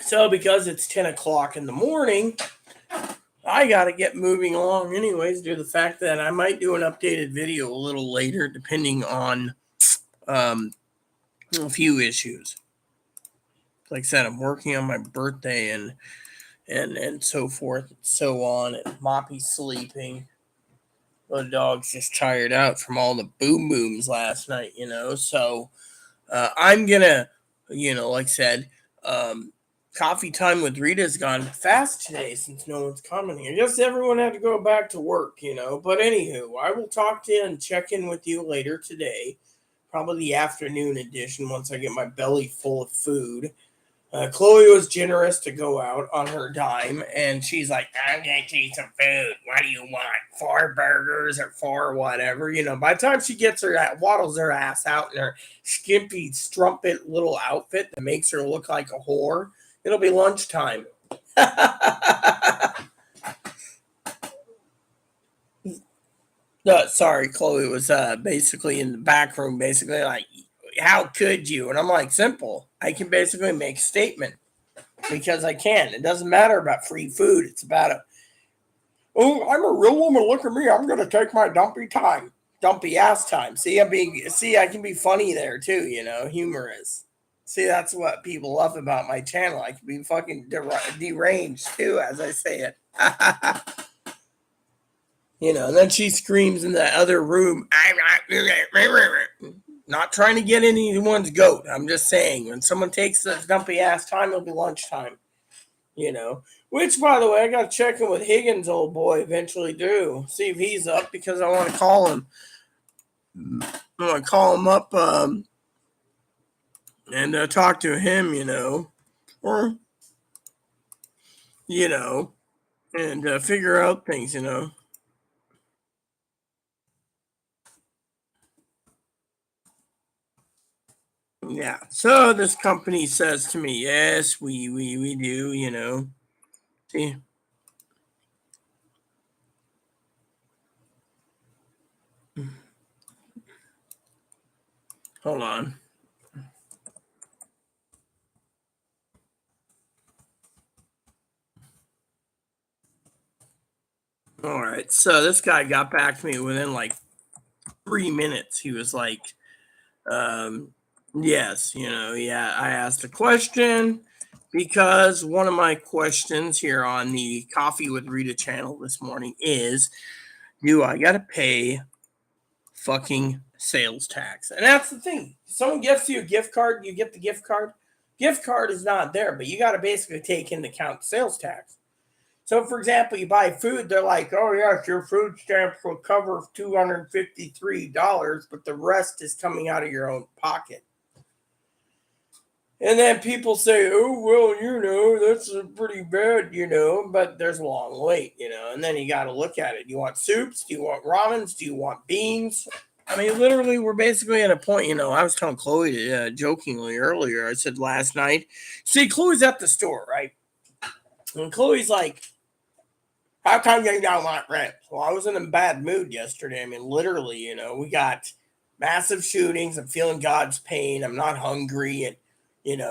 So because it's 10 o'clock in the morning, I got to get moving along anyways, due to the fact that I might do an updated video a little later, depending on a few issues. Like I said, I'm working on my birthday and so forth and so on, and Moppy's sleeping. The dog's just tired out from all the boom booms last night, so I'm gonna, like I said, coffee time with Rita's gone fast today since no one's commenting. I guess everyone had to go back to work, But anywho, I will talk to you and check in with you later today, probably the afternoon edition once I get my belly full of food. Chloe was generous to go out on her dime, and she's like, I'm going to eat some food. What do you want? 4 burgers or 4 whatever? By the time she gets waddles her ass out in her skimpy, strumpet little outfit that makes her look like a whore, it'll be lunchtime. Sorry, Chloe was basically in the back room, basically like, how could you? And I'm like, simple. I can basically make a statement because I can. It doesn't matter about free food. It's about oh, I'm a real woman. Look at me. I'm going to take my dumpy ass time. See, I can be funny there too. Humorous. See, that's what people love about my channel. I can be fucking deranged too, as I say it. And then she screams in the other room. Not trying to get anyone's goat. I'm just saying, when someone takes this dumpy ass time, it'll be lunchtime. Which, by the way, I got to check in with Higgins, old boy, eventually do. See if he's up, because I want to call him. I want to call him up and talk to him, or, and figure out things, Yeah. So this company says to me, yes, we do, See. Hold on. All right. So this guy got back to me within like 3 minutes. He was like, yes, yeah, I asked a question. because one of my questions here on the Coffee with Rita channel this morning is, do I got to pay fucking sales tax? And that's the thing. Someone gives you a gift card, you get the gift card. Gift card is not there, but you got to basically take into account sales tax. So, for example, you buy food, they're like, oh, yes, your food stamps will cover $253, but the rest is coming out of your own pocket. And then people say, oh, well, that's pretty bad, but there's a long wait, and then you got to look at it. Do you want soups? Do you want ramens? Do you want beans? I mean, literally, we're basically at a point, I was telling Chloe jokingly earlier, I said last night, see, Chloe's at the store, right? And Chloe's like, how come you don't want rent? Well, I was in a bad mood yesterday. I mean, literally, we got massive shootings. I'm feeling God's pain. I'm not hungry. And,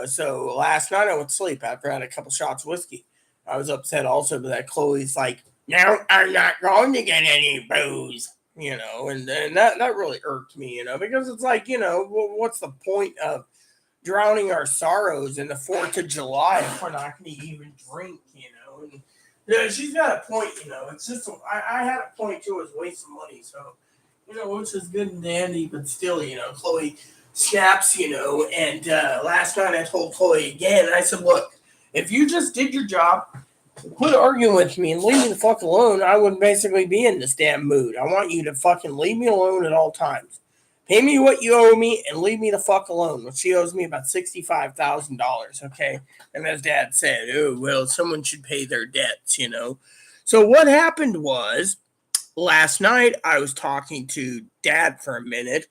so last night I went to sleep after I had a couple shots of whiskey. I was upset also that Chloe's like, no, I'm not going to get any booze, and that really irked me, because it's like, what's the point of drowning our sorrows in the 4th of July if we're not going to even drink, and yeah, she's got a point, It's just, I had a point too, it was waste of money. So, which is good and dandy, but still, Chloe snaps, and last night I told Chloe again, I said, look, if you just did your job, quit arguing with me and leave me the fuck alone, I would basically be in this damn mood. I want you to fucking leave me alone at all times. Pay me what you owe me and leave me the fuck alone. Which she owes me about $65,000, okay? And as Dad said, oh, well, someone should pay their debts, So what happened was, last night I was talking to Dad for a minute,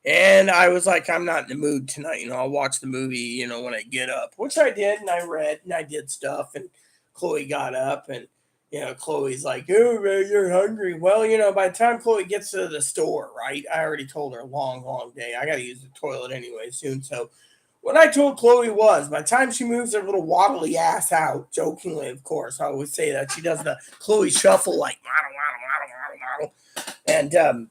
and I was like, I'm not in the mood tonight. I'll watch the movie, when I get up, which I did, and I read, and I did stuff, and Chloe got up, and Chloe's like, oh, man, you're hungry. Well, by the time Chloe gets to the store, right, I already told her a long, long day. I got to use the toilet anyway soon. So what I told Chloe was, by the time she moves her little waddly ass out, jokingly, of course, I always say that, she does the Chloe shuffle, like, and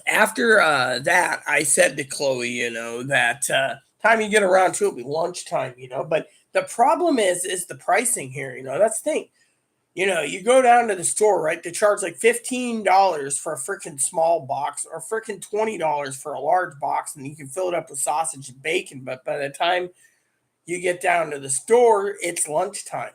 after that, I said to Chloe, that time you get around to it, it'll be lunchtime, but the problem is the pricing here, that's the thing. You go down to the store, right? They charge like $15 for a freaking small box or freaking $20 for a large box, and you can fill it up with sausage and bacon. But by the time you get down to the store, it's lunchtime.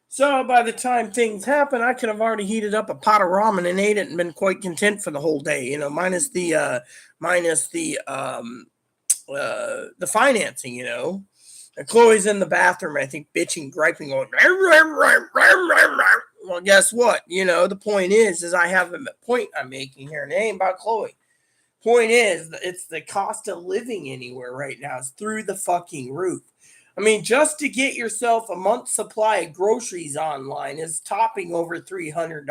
So by the time things happen, I could have already heated up a pot of ramen and ate it and been quite content for the whole day. Minus the financing. And Chloe's in the bathroom, I think, bitching, griping, going, well, guess what? The point is I have a point I'm making here, and it ain't about Chloe. Point is, it's the cost of living anywhere right now is through the fucking roof. I mean, just to get yourself a month's supply of groceries online is topping over $300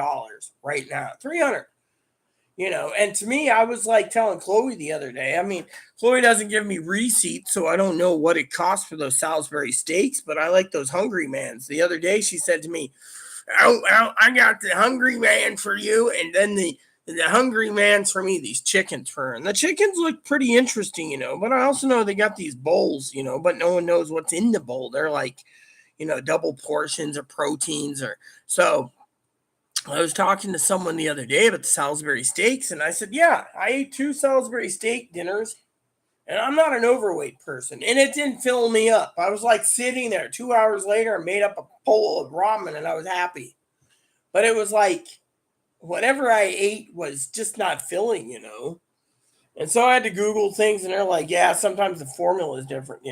right now. $300. And to me, I was like telling Chloe the other day, I mean, Chloe doesn't give me receipts, so I don't know what it costs for those Salisbury steaks, but I like those Hungry Mans. The other day, she said to me, oh, I got the Hungry Man for you, and then the Hungry Man's for me, these chickens for her. And the chickens look pretty interesting, but I also know they got these bowls, but no one knows what's in the bowl. They're like, double portions of proteins or so. I was talking to someone the other day about the Salisbury steaks, and I said, yeah, I ate 2 Salisbury steak dinners, and I'm not an overweight person, and it didn't fill me up. I was like sitting there 2 hours later and made up a bowl of ramen, and I was happy. But it was like whatever I ate was just not filling, And so I had to Google things, and they're like, yeah, sometimes the formula is different,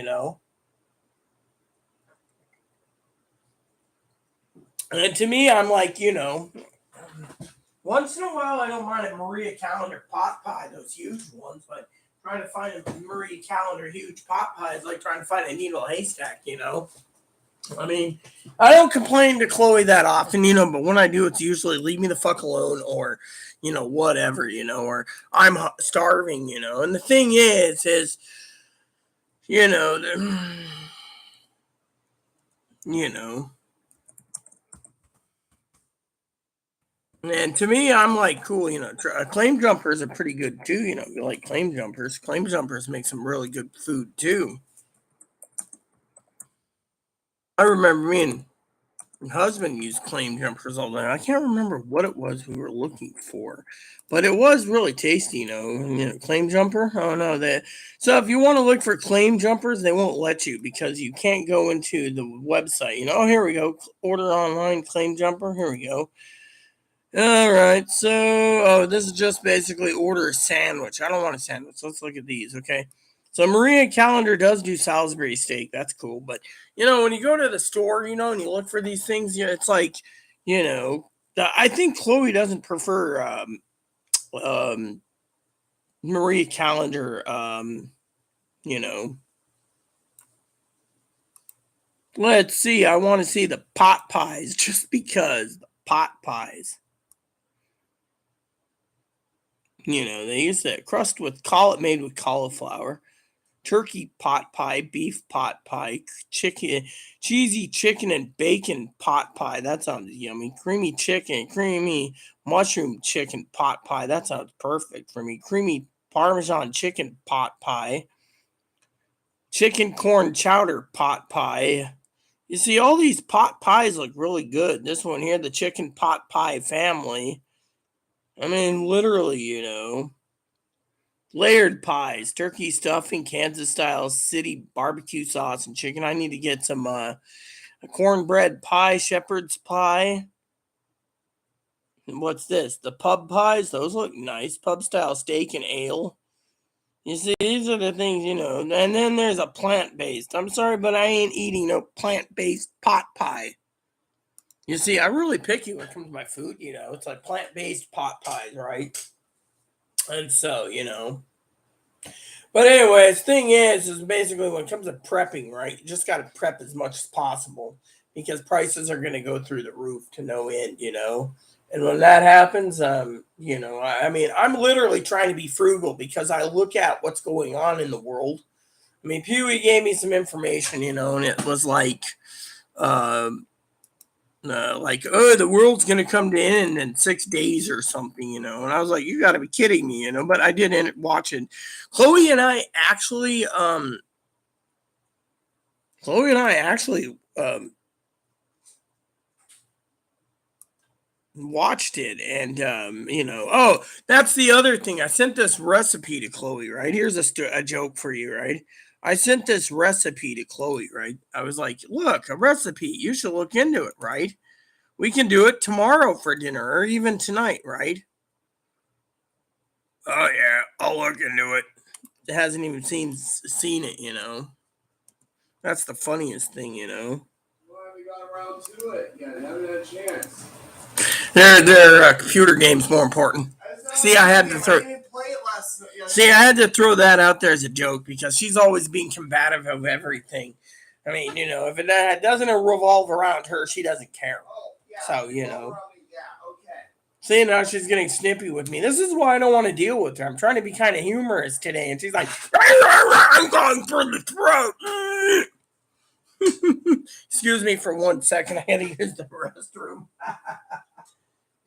And to me, I'm like, once in a while, I don't mind a Maria Calendar pot pie, those huge ones, but trying to find a Maria Calendar huge pot pie is like trying to find a needle haystack, I mean, I don't complain to Chloe that often, but when I do, it's usually leave me the fuck alone or, whatever, or I'm starving, And the thing is, you know, and to me, I'm like, cool, claim jumpers are pretty good too, you like claim jumpers. Claim jumpers make some really good food too. I remember me and my husband used claim jumpers all the time. I can't remember what it was we were looking for, but it was really tasty, claim jumper. Oh no, that. So if you want to look for claim jumpers, they won't let you because you can't go into the website. Oh, here we go. Order online claim jumper. Here we go. All right, so this is just basically order a sandwich. I don't want a sandwich. Let's look at these, okay? So Maria Calendar does do Salisbury steak. That's cool, but when you go to the store, and you look for these things, it's like, I think Chloe doesn't prefer um, Maria Calendar. You know, let's see. I want to see the pot pies just because the pot pies. They use that crust with made with cauliflower, turkey pot pie, beef pot pie, chicken, cheesy chicken and bacon pot pie. That sounds yummy. Creamy chicken, creamy mushroom chicken pot pie. That sounds perfect for me. Creamy Parmesan chicken pot pie, chicken corn chowder pot pie. You see, all these pot pies look really good. This one here, the chicken pot pie family. I mean, literally, layered pies, turkey stuffing, Kansas style city barbecue sauce, and chicken. I need to get some a cornbread pie, shepherd's pie. And what's this? The pub pies. Those look nice. Pub style steak and ale. You see, these are the things, And then there's a plant based. I'm sorry, but I ain't eating no plant based pot pie. You see, I'm really picky when it comes to my food. It's like plant based pot pies, right? And so, But anyways, thing is basically when it comes to prepping, right? You just got to prep as much as possible because prices are going to go through the roof to no end. And when that happens, I mean, I'm literally trying to be frugal because I look at what's going on in the world. I mean, Pewee gave me some information, and it was oh, the world's going to come to end in 6 days or something, and I was like, you got to be kidding me, but I did end up watching. Chloe and I actually watched it, and oh, that's the other thing. I sent this recipe to Chloe, right? Here's a joke for you, right? I sent this recipe to Chloe, right? I was like, look, a recipe, you should look into it, right? We can do it tomorrow for dinner or even tonight, right? Oh yeah, I'll look into it. It hasn't even seen it. That's the funniest thing.
Well, we got around to it. Yeah, they haven't had a chance.
Their computer game's more important. See, I had to throw. See, I had to throw that out there as a joke because she's always being combative of everything. I mean, if it doesn't revolve around her, she doesn't care.
Oh, yeah.
So,
Yeah, okay.
See, now she's getting snippy with me. This is why I don't want to deal with her. I'm trying to be kind of humorous today, and she's like, I'm going for the throat. Excuse me for 1 second. I had to use the restroom.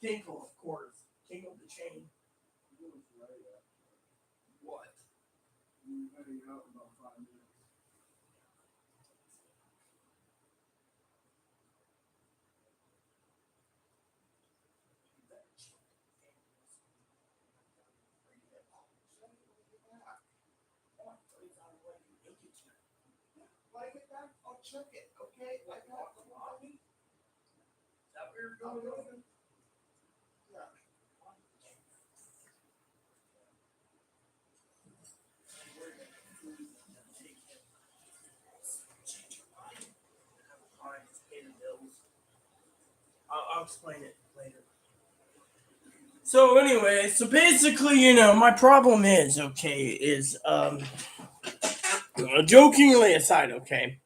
Tinkle, of course. Tinkle the chain. What?
You're heading out in about 5 minutes. When I get back, I'll check it, okay? I got the money.
Is that where you're going?
Yeah.
I'll explain it later. So anyway, basically, my problem is jokingly aside, okay.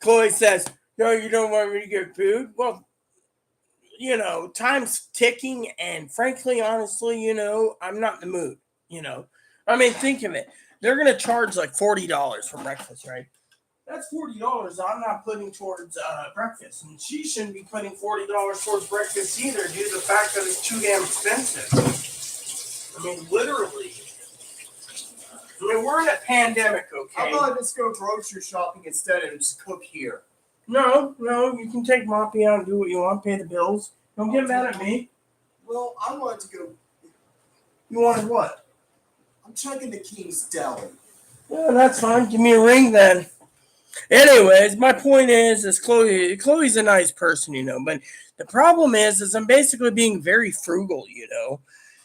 Chloe says, "No, you don't want me to get food." Well, time's ticking, and frankly, honestly, I'm not in the mood. I mean, think of it. They're gonna charge like $40 for breakfast, right? That's $40 I'm not putting towards breakfast, and she shouldn't be putting $40 towards breakfast either, due to the fact that it's too damn expensive. I mean, literally. I mean, we're in a pandemic, okay?
How about I just go grocery shopping instead and just cook here?
No, no, you can take Moppy out and do what you want, pay the bills. Don't get mad at me.
Well, I wanted to go.
You wanted what?
I'm checking the King's Deli.
Yeah, that's fine. Give me a ring then. Anyways, my point is Chloe's a nice person, but the problem is I'm basically being very frugal,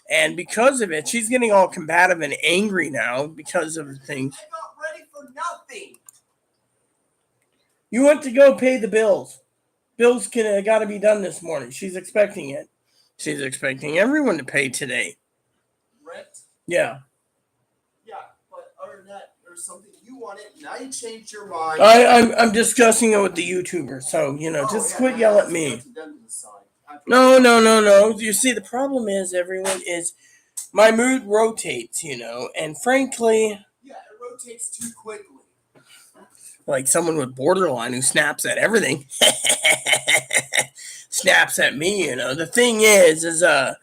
and because of it, she's getting all combative and angry now because of things.
I got ready for nothing.
You went to go pay the bills. Bills got to be done this morning. She's expecting it. She's expecting everyone to pay today.
Rent?
Yeah.
Yeah, but other than that, there's something you wanted. Now you changed your mind.
I'm discussing it with the YouTuber, so just quit yell at me. No, no, no, no. You see, the problem is everyone is my mood rotates, and frankly,
yeah, it rotates too quickly.
Like someone with borderline who snaps at everything, snaps at me. The thing is I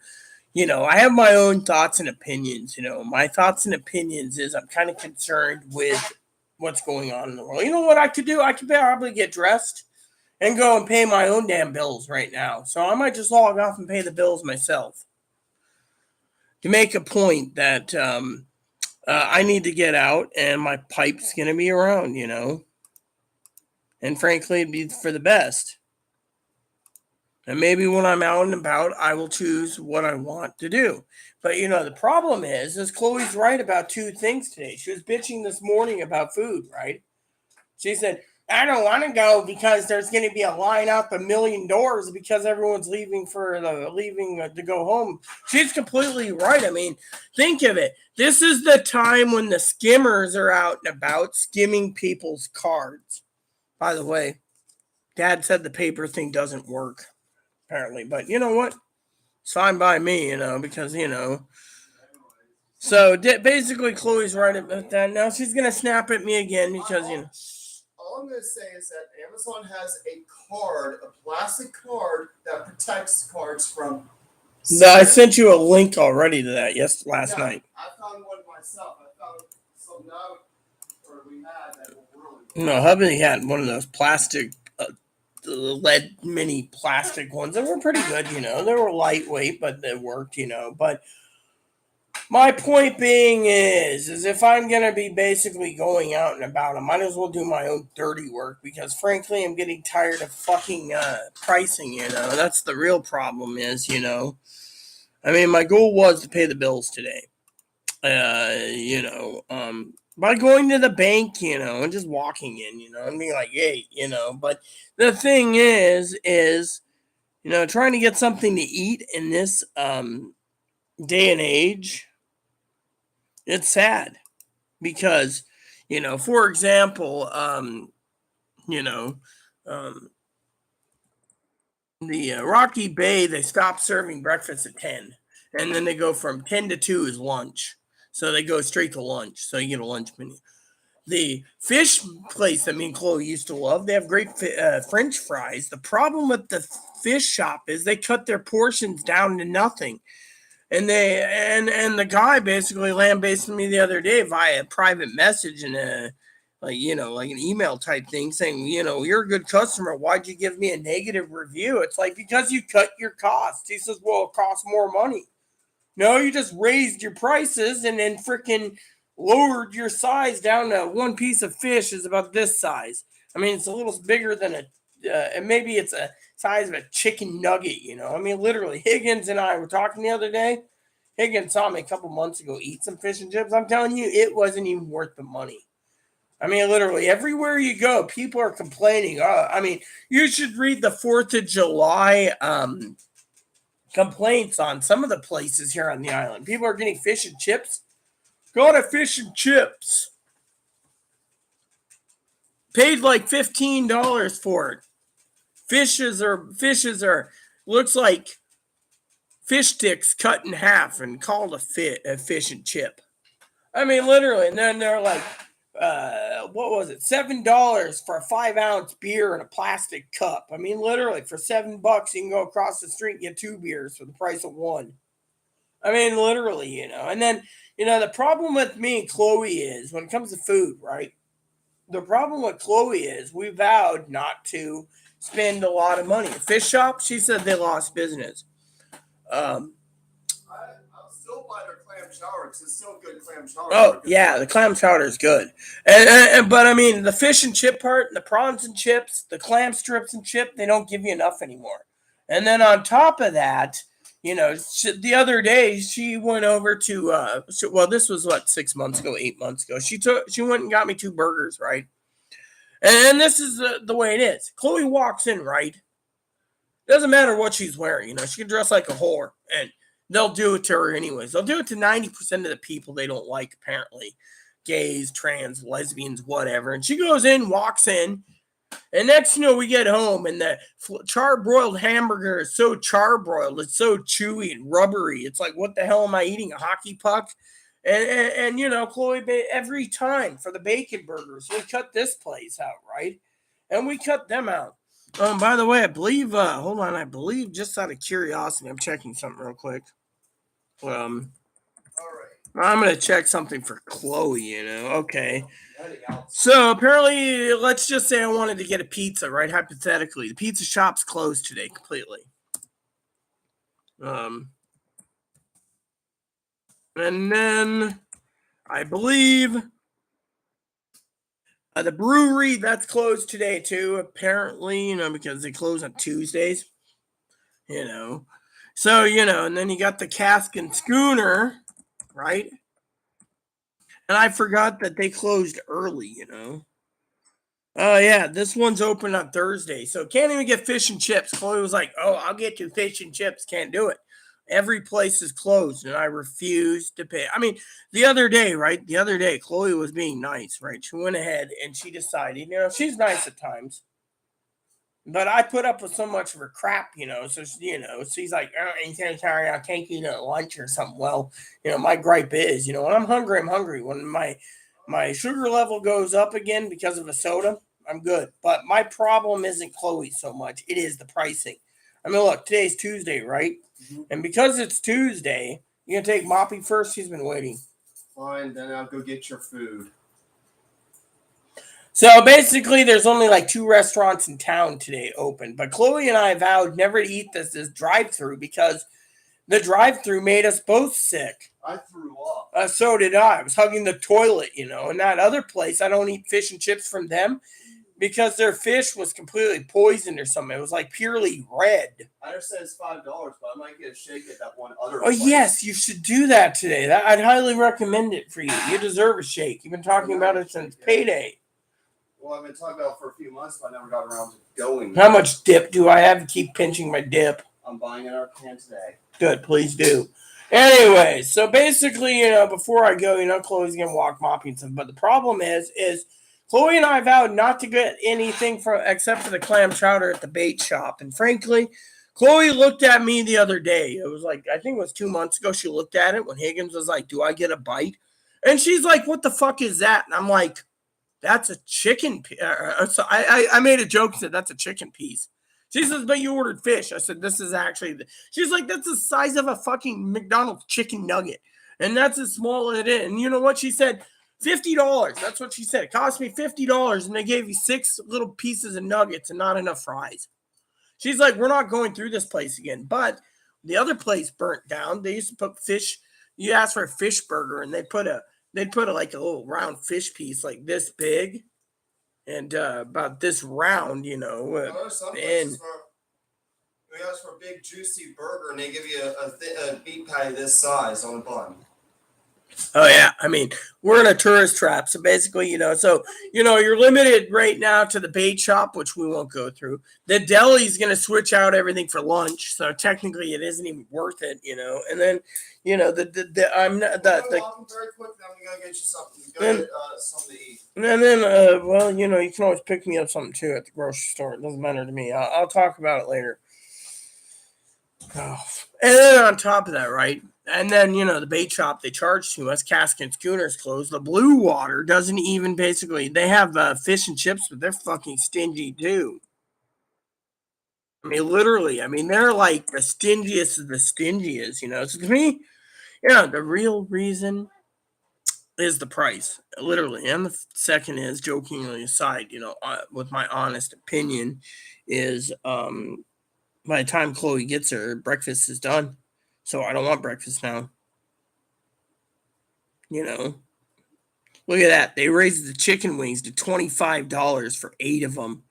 have my own thoughts and opinions. My thoughts and opinions is I'm kind of concerned with what's going on in the world. You know what I could do? I could probably get dressed and go and pay my own damn bills right now. So I might just log off and pay the bills myself to make a point that I need to get out and my pipe's going to be around, and frankly, it'd be for the best. And maybe when I'm out and about, I will choose what I want to do. But the problem is Chloe's right about two things today. She was bitching this morning about food, right? She said, I don't want to go because there's going to be a line out the million doors because everyone's leaving to go home. She's completely right. I mean, think of it. This is the time when the skimmers are out and about skimming people's cards. By the way, Dad said the paper thing doesn't work, apparently. But you know what? It's fine by me, because, So basically, Chloe's right about that. Now she's going to snap at me again because,
All I'm going to say is that Amazon has a plastic card that protects cards from.
I sent you a link already to that last night.
I found one myself. I found some now, or we had that were really
good. No, hubby had one of those plastic, lead mini plastic ones that were pretty good. They were lightweight, but they worked. But my point being is if I'm going to be basically going out and about, I might as well do my own dirty work because, frankly, I'm getting tired of fucking pricing, That's the real problem is, I mean, my goal was to pay the bills today, by going to the bank, and just walking in, and being like, hey, But the thing is, trying to get something to eat in this day and age, it's sad because, for example, the Rocky Bay, they stop serving breakfast at 10, and then they go from 10 to 2 is lunch. So they go straight to lunch. So you get a lunch menu. The fish place that me and Chloe used to love, they have great French fries. The problem with the fish shop is they cut their portions down to nothing. And the guy basically lambasted me the other day via a private message and like an email type thing saying, you're a good customer. Why'd you give me a negative review? It's like, because you cut your costs. He says, well, it costs more money. No, you just raised your prices and then freaking lowered your size down to one piece of fish is about this size. I mean, it's a little bigger than and maybe it's a size of a chicken nugget, I mean, literally, Higgins and I were talking the other day. Higgins saw me a couple months ago eat some fish and chips. I'm telling you, it wasn't even worth the money. I mean, literally, everywhere you go, people are complaining. I mean, you should read the 4th of July complaints on some of the places here on the island. People are getting fish and chips. Got a fish and chips. Paid like $15 for it. Fishes are looks like fish sticks cut in half and called a fish and chip. I mean, literally, and then they're like, what was it? $7 for a 5-ounce beer in a plastic cup. I mean, literally, for $7, you can go across the street and get 2 beers for the price of one. I mean, literally, And then, the problem with me and Chloe is when it comes to food, right? The problem with Chloe is we vowed not to spend a lot of money. Fish shop, she said they lost business. Um,
I'll still buy their clam chowder because it's still good clam chowder.
oh yeah, the clam chowder is good, and but I mean the fish and chip part, the prawns and chips, the clam strips and chip, they don't give you enough anymore. And then on top of that, the other day she went over to well, this was what 6 months ago, 8 months ago. She went and got me two burgers, right? And this is the way it is. Chloe walks in, right? Doesn't matter what she's wearing. She can dress like a whore, and they'll do it to her anyways. They'll do it to 90% of the people they don't like, apparently. Gays, trans, lesbians, whatever. And she goes in, walks in, and next we get home, and the charbroiled hamburger is so charbroiled. It's so chewy and rubbery. It's like, what the hell am I eating? A hockey puck? And Chloe, every time for the bacon burgers, we cut this place out, right? And we cut them out. By the way, I believe, hold on, I believe, just out of curiosity, I'm checking something real quick.
All right.
I'm going to check something for Chloe, okay. So apparently, let's just say I wanted to get a pizza, right? Hypothetically, the pizza shop's closed today completely. And then I believe the brewery, that's closed today too, apparently, because they close on Tuesdays. So, and then you got the Cask and Schooner, right? And I forgot that they closed early, Oh, yeah, this one's open on Thursday. So can't even get fish and chips. Chloe was like, oh, I'll get you fish and chips. Can't do it. Every place is closed, and I refuse to pay. I mean, the other day, right? The other day, Chloe was being nice, right? She went ahead and she decided, she's nice at times. But I put up with so much of her crap, So she's like, oh, sorry, I'll take you to lunch or something. Well, my gripe is, when I'm hungry, I'm hungry. When my sugar level goes up again because of a soda, I'm good. But my problem isn't Chloe so much; it is the pricing. I mean, look, today's Tuesday, right? Mm-hmm. And because it's Tuesday, you gonna take Moppy first? He's been waiting.
Fine, then I'll go get your food.
So basically, there's only like 2 restaurants in town today open. But Chloe and I vowed never to eat this drive-through because the drive-through made us both sick.
I threw up.
So did I. I was hugging the toilet, And that other place, I don't eat fish and chips from them because their fish was completely poisoned or something. It was like purely red.
I understand it's $5, but I might get a shake at that one other
place. Oh, yes, you should do that today. I'd highly recommend it for you. You deserve a shake. You've been talking about it since payday.
Well, I've been talking about it for a few months, but I never got around to going.
How much dip do I have to keep pinching my dip?
I'm buying another can today.
Good, please do. Anyway, so basically, before I go, Chloe's gonna walk mopping stuff. But the problem is Chloe and I vowed not to get anything except for the clam chowder at the bait shop. And frankly, Chloe looked at me the other day. It was like, I think it was 2 months ago. She looked at it when Higgins was like, "Do I get a bite?" And she's like, "What the fuck is that?" And I'm like, "That's a chicken." So I made a joke and said, "That's a chicken piece." She says, "But you ordered fish." I said, "This is actually..." She's like, "That's the size of a fucking McDonald's chicken nugget. And that's as small as it is." And you know what she said? $50. That's what she said. It cost me $50, and they gave you 6 little pieces of nuggets and not enough fries. She's like, "We're not going through this place again." But the other place burnt down. They used to put fish. You ask for a fish burger, and they'd put like a little round fish piece like this big. And about this round,
and we ask for a big juicy burger, and they give you a beef patty this size on a bun.
Oh yeah, I mean, we're in a tourist trap, so basically, you're limited right now to the bait shop, which we won't go through. The deli's going to switch out everything for lunch, so technically, it isn't even worth it, And then, I'm not the.
Very quickly, I'm gonna get you something. Get something to eat.
And then, well, you can always pick me up something too at the grocery store. It doesn't matter to me. I'll talk about it later. Oh. And then on top of that, right? And then, the bait shop, they charge too much. Cask and Schooner's closed. The Blue Water doesn't even they have fish and chips, but they're fucking stingy too. I mean, literally. I mean, they're like the stingiest of the stingiest, So to me, the real reason is the price, literally. And the second is, jokingly aside, with my honest opinion, is by the time Chloe gets her, breakfast is done. So I don't want breakfast now. You know, look at that. They raised the chicken wings to $25 for 8 of them.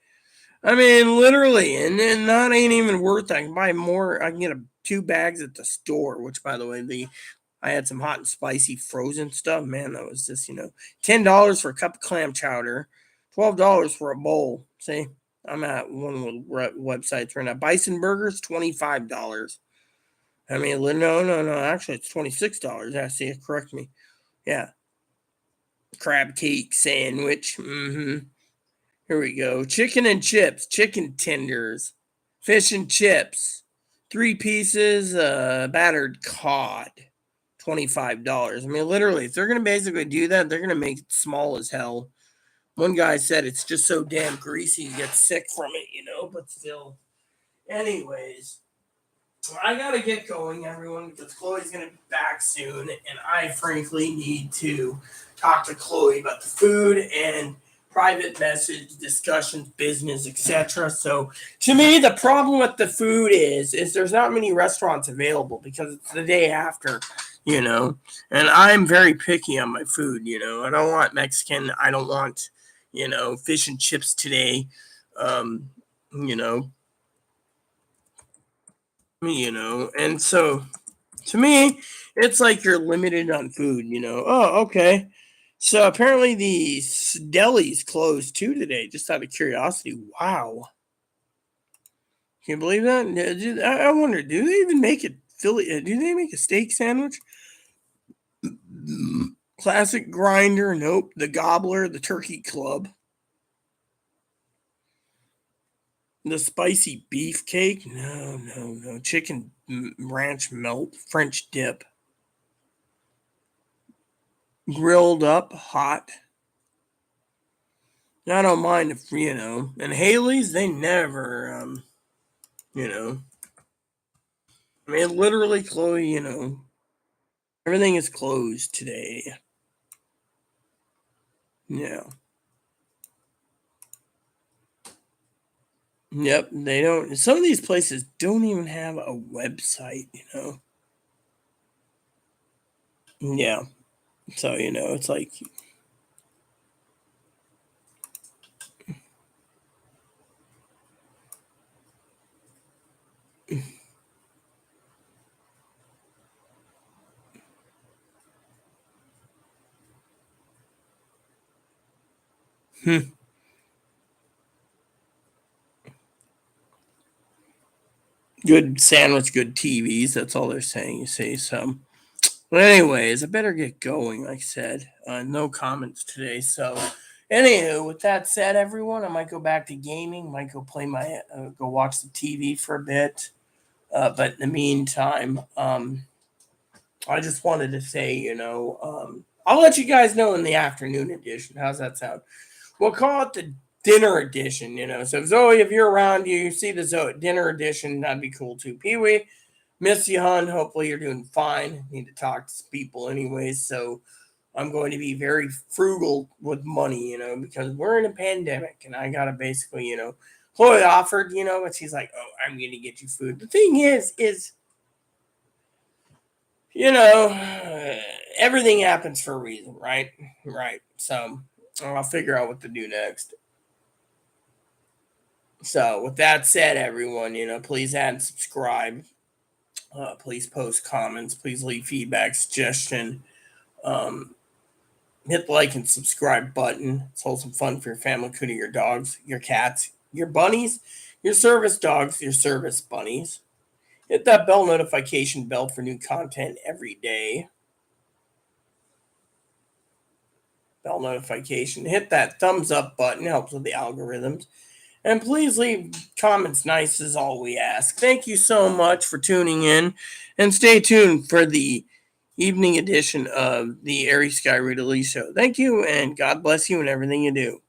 I mean, literally, and that ain't even worth it. I can buy more. I can get 2 bags at the store, which, by the way, I had some hot and spicy frozen stuff. Man, that was just, $10 for a cup of clam chowder, $12 for a bowl. See, I'm at one of the websites right now. Bison burgers, $25. I mean, no. Actually, it's $26. I see it. Correct me. Yeah. Crab cake sandwich. Here we go. Chicken and chips, chicken tenders, fish and chips, 3 pieces, battered cod, $25. I mean, literally, if they're going to basically do that, they're going to make it small as hell. One guy said it's just so damn greasy you get sick from it, but still. Anyways, I got to get going, everyone, because Chloe's going to be back soon, and I frankly need to talk to Chloe about the food and private message discussions, business, etc. So to me, the problem with the food is there's not many restaurants available because it's the day after, and I'm very picky on my food. I don't want Mexican. I don't want, fish and chips today. You know, and so to me, it's like you're limited on food. Oh, okay. So apparently the deli's closed too today, just out of curiosity. Wow. Can you believe that? I wonder, do they even make it Philly? Do they make a steak sandwich? Classic grinder, nope. The gobbler, the turkey club. The spicy beef cake, no. Chicken ranch melt, French dip. Grilled up, hot. I don't mind if, and Haley's, they never, I mean, literally, Chloe, everything is closed today. Yeah. Yep, they don't. Some of these places don't even have a website. Yeah. So, it's like. Good sandwich, good TVs. That's all they're saying, you see. So, but anyways, I better get going. Like I said, no comments today. So, anywho, with that said, everyone, I might go back to gaming. Might go play go watch the TV for a bit. But in the meantime, I just wanted to say, I'll let you guys know in the afternoon edition. How's that sound? We'll call it the dinner edition, So, Zoe, if you're around, you see the Zoe dinner edition, that'd be cool too. Pee Wee, miss you, hon. Hopefully, you're doing fine. Need to talk to people, anyways. So, I'm going to be very frugal with money, because we're in a pandemic and I got to basically, Chloe offered, but she's like, oh, I'm going to get you food. The thing is, everything happens for a reason, right? Right. So I'll figure out what to do next. So with that said, everyone, please add and subscribe. Please post comments. Please leave feedback, suggestion. Hit the like and subscribe button. It's wholesome fun for your family, including your dogs, your cats, your bunnies, your service dogs, your service bunnies. Hit that bell notification bell for new content every day. Bell notification. Hit that thumbs up button. Helps with the algorithms. And please leave comments nice is all we ask. Thank you so much for tuning in. And stay tuned for the evening edition of the Airy Sky Rita Lee Show. Thank you, and God bless you in everything you do.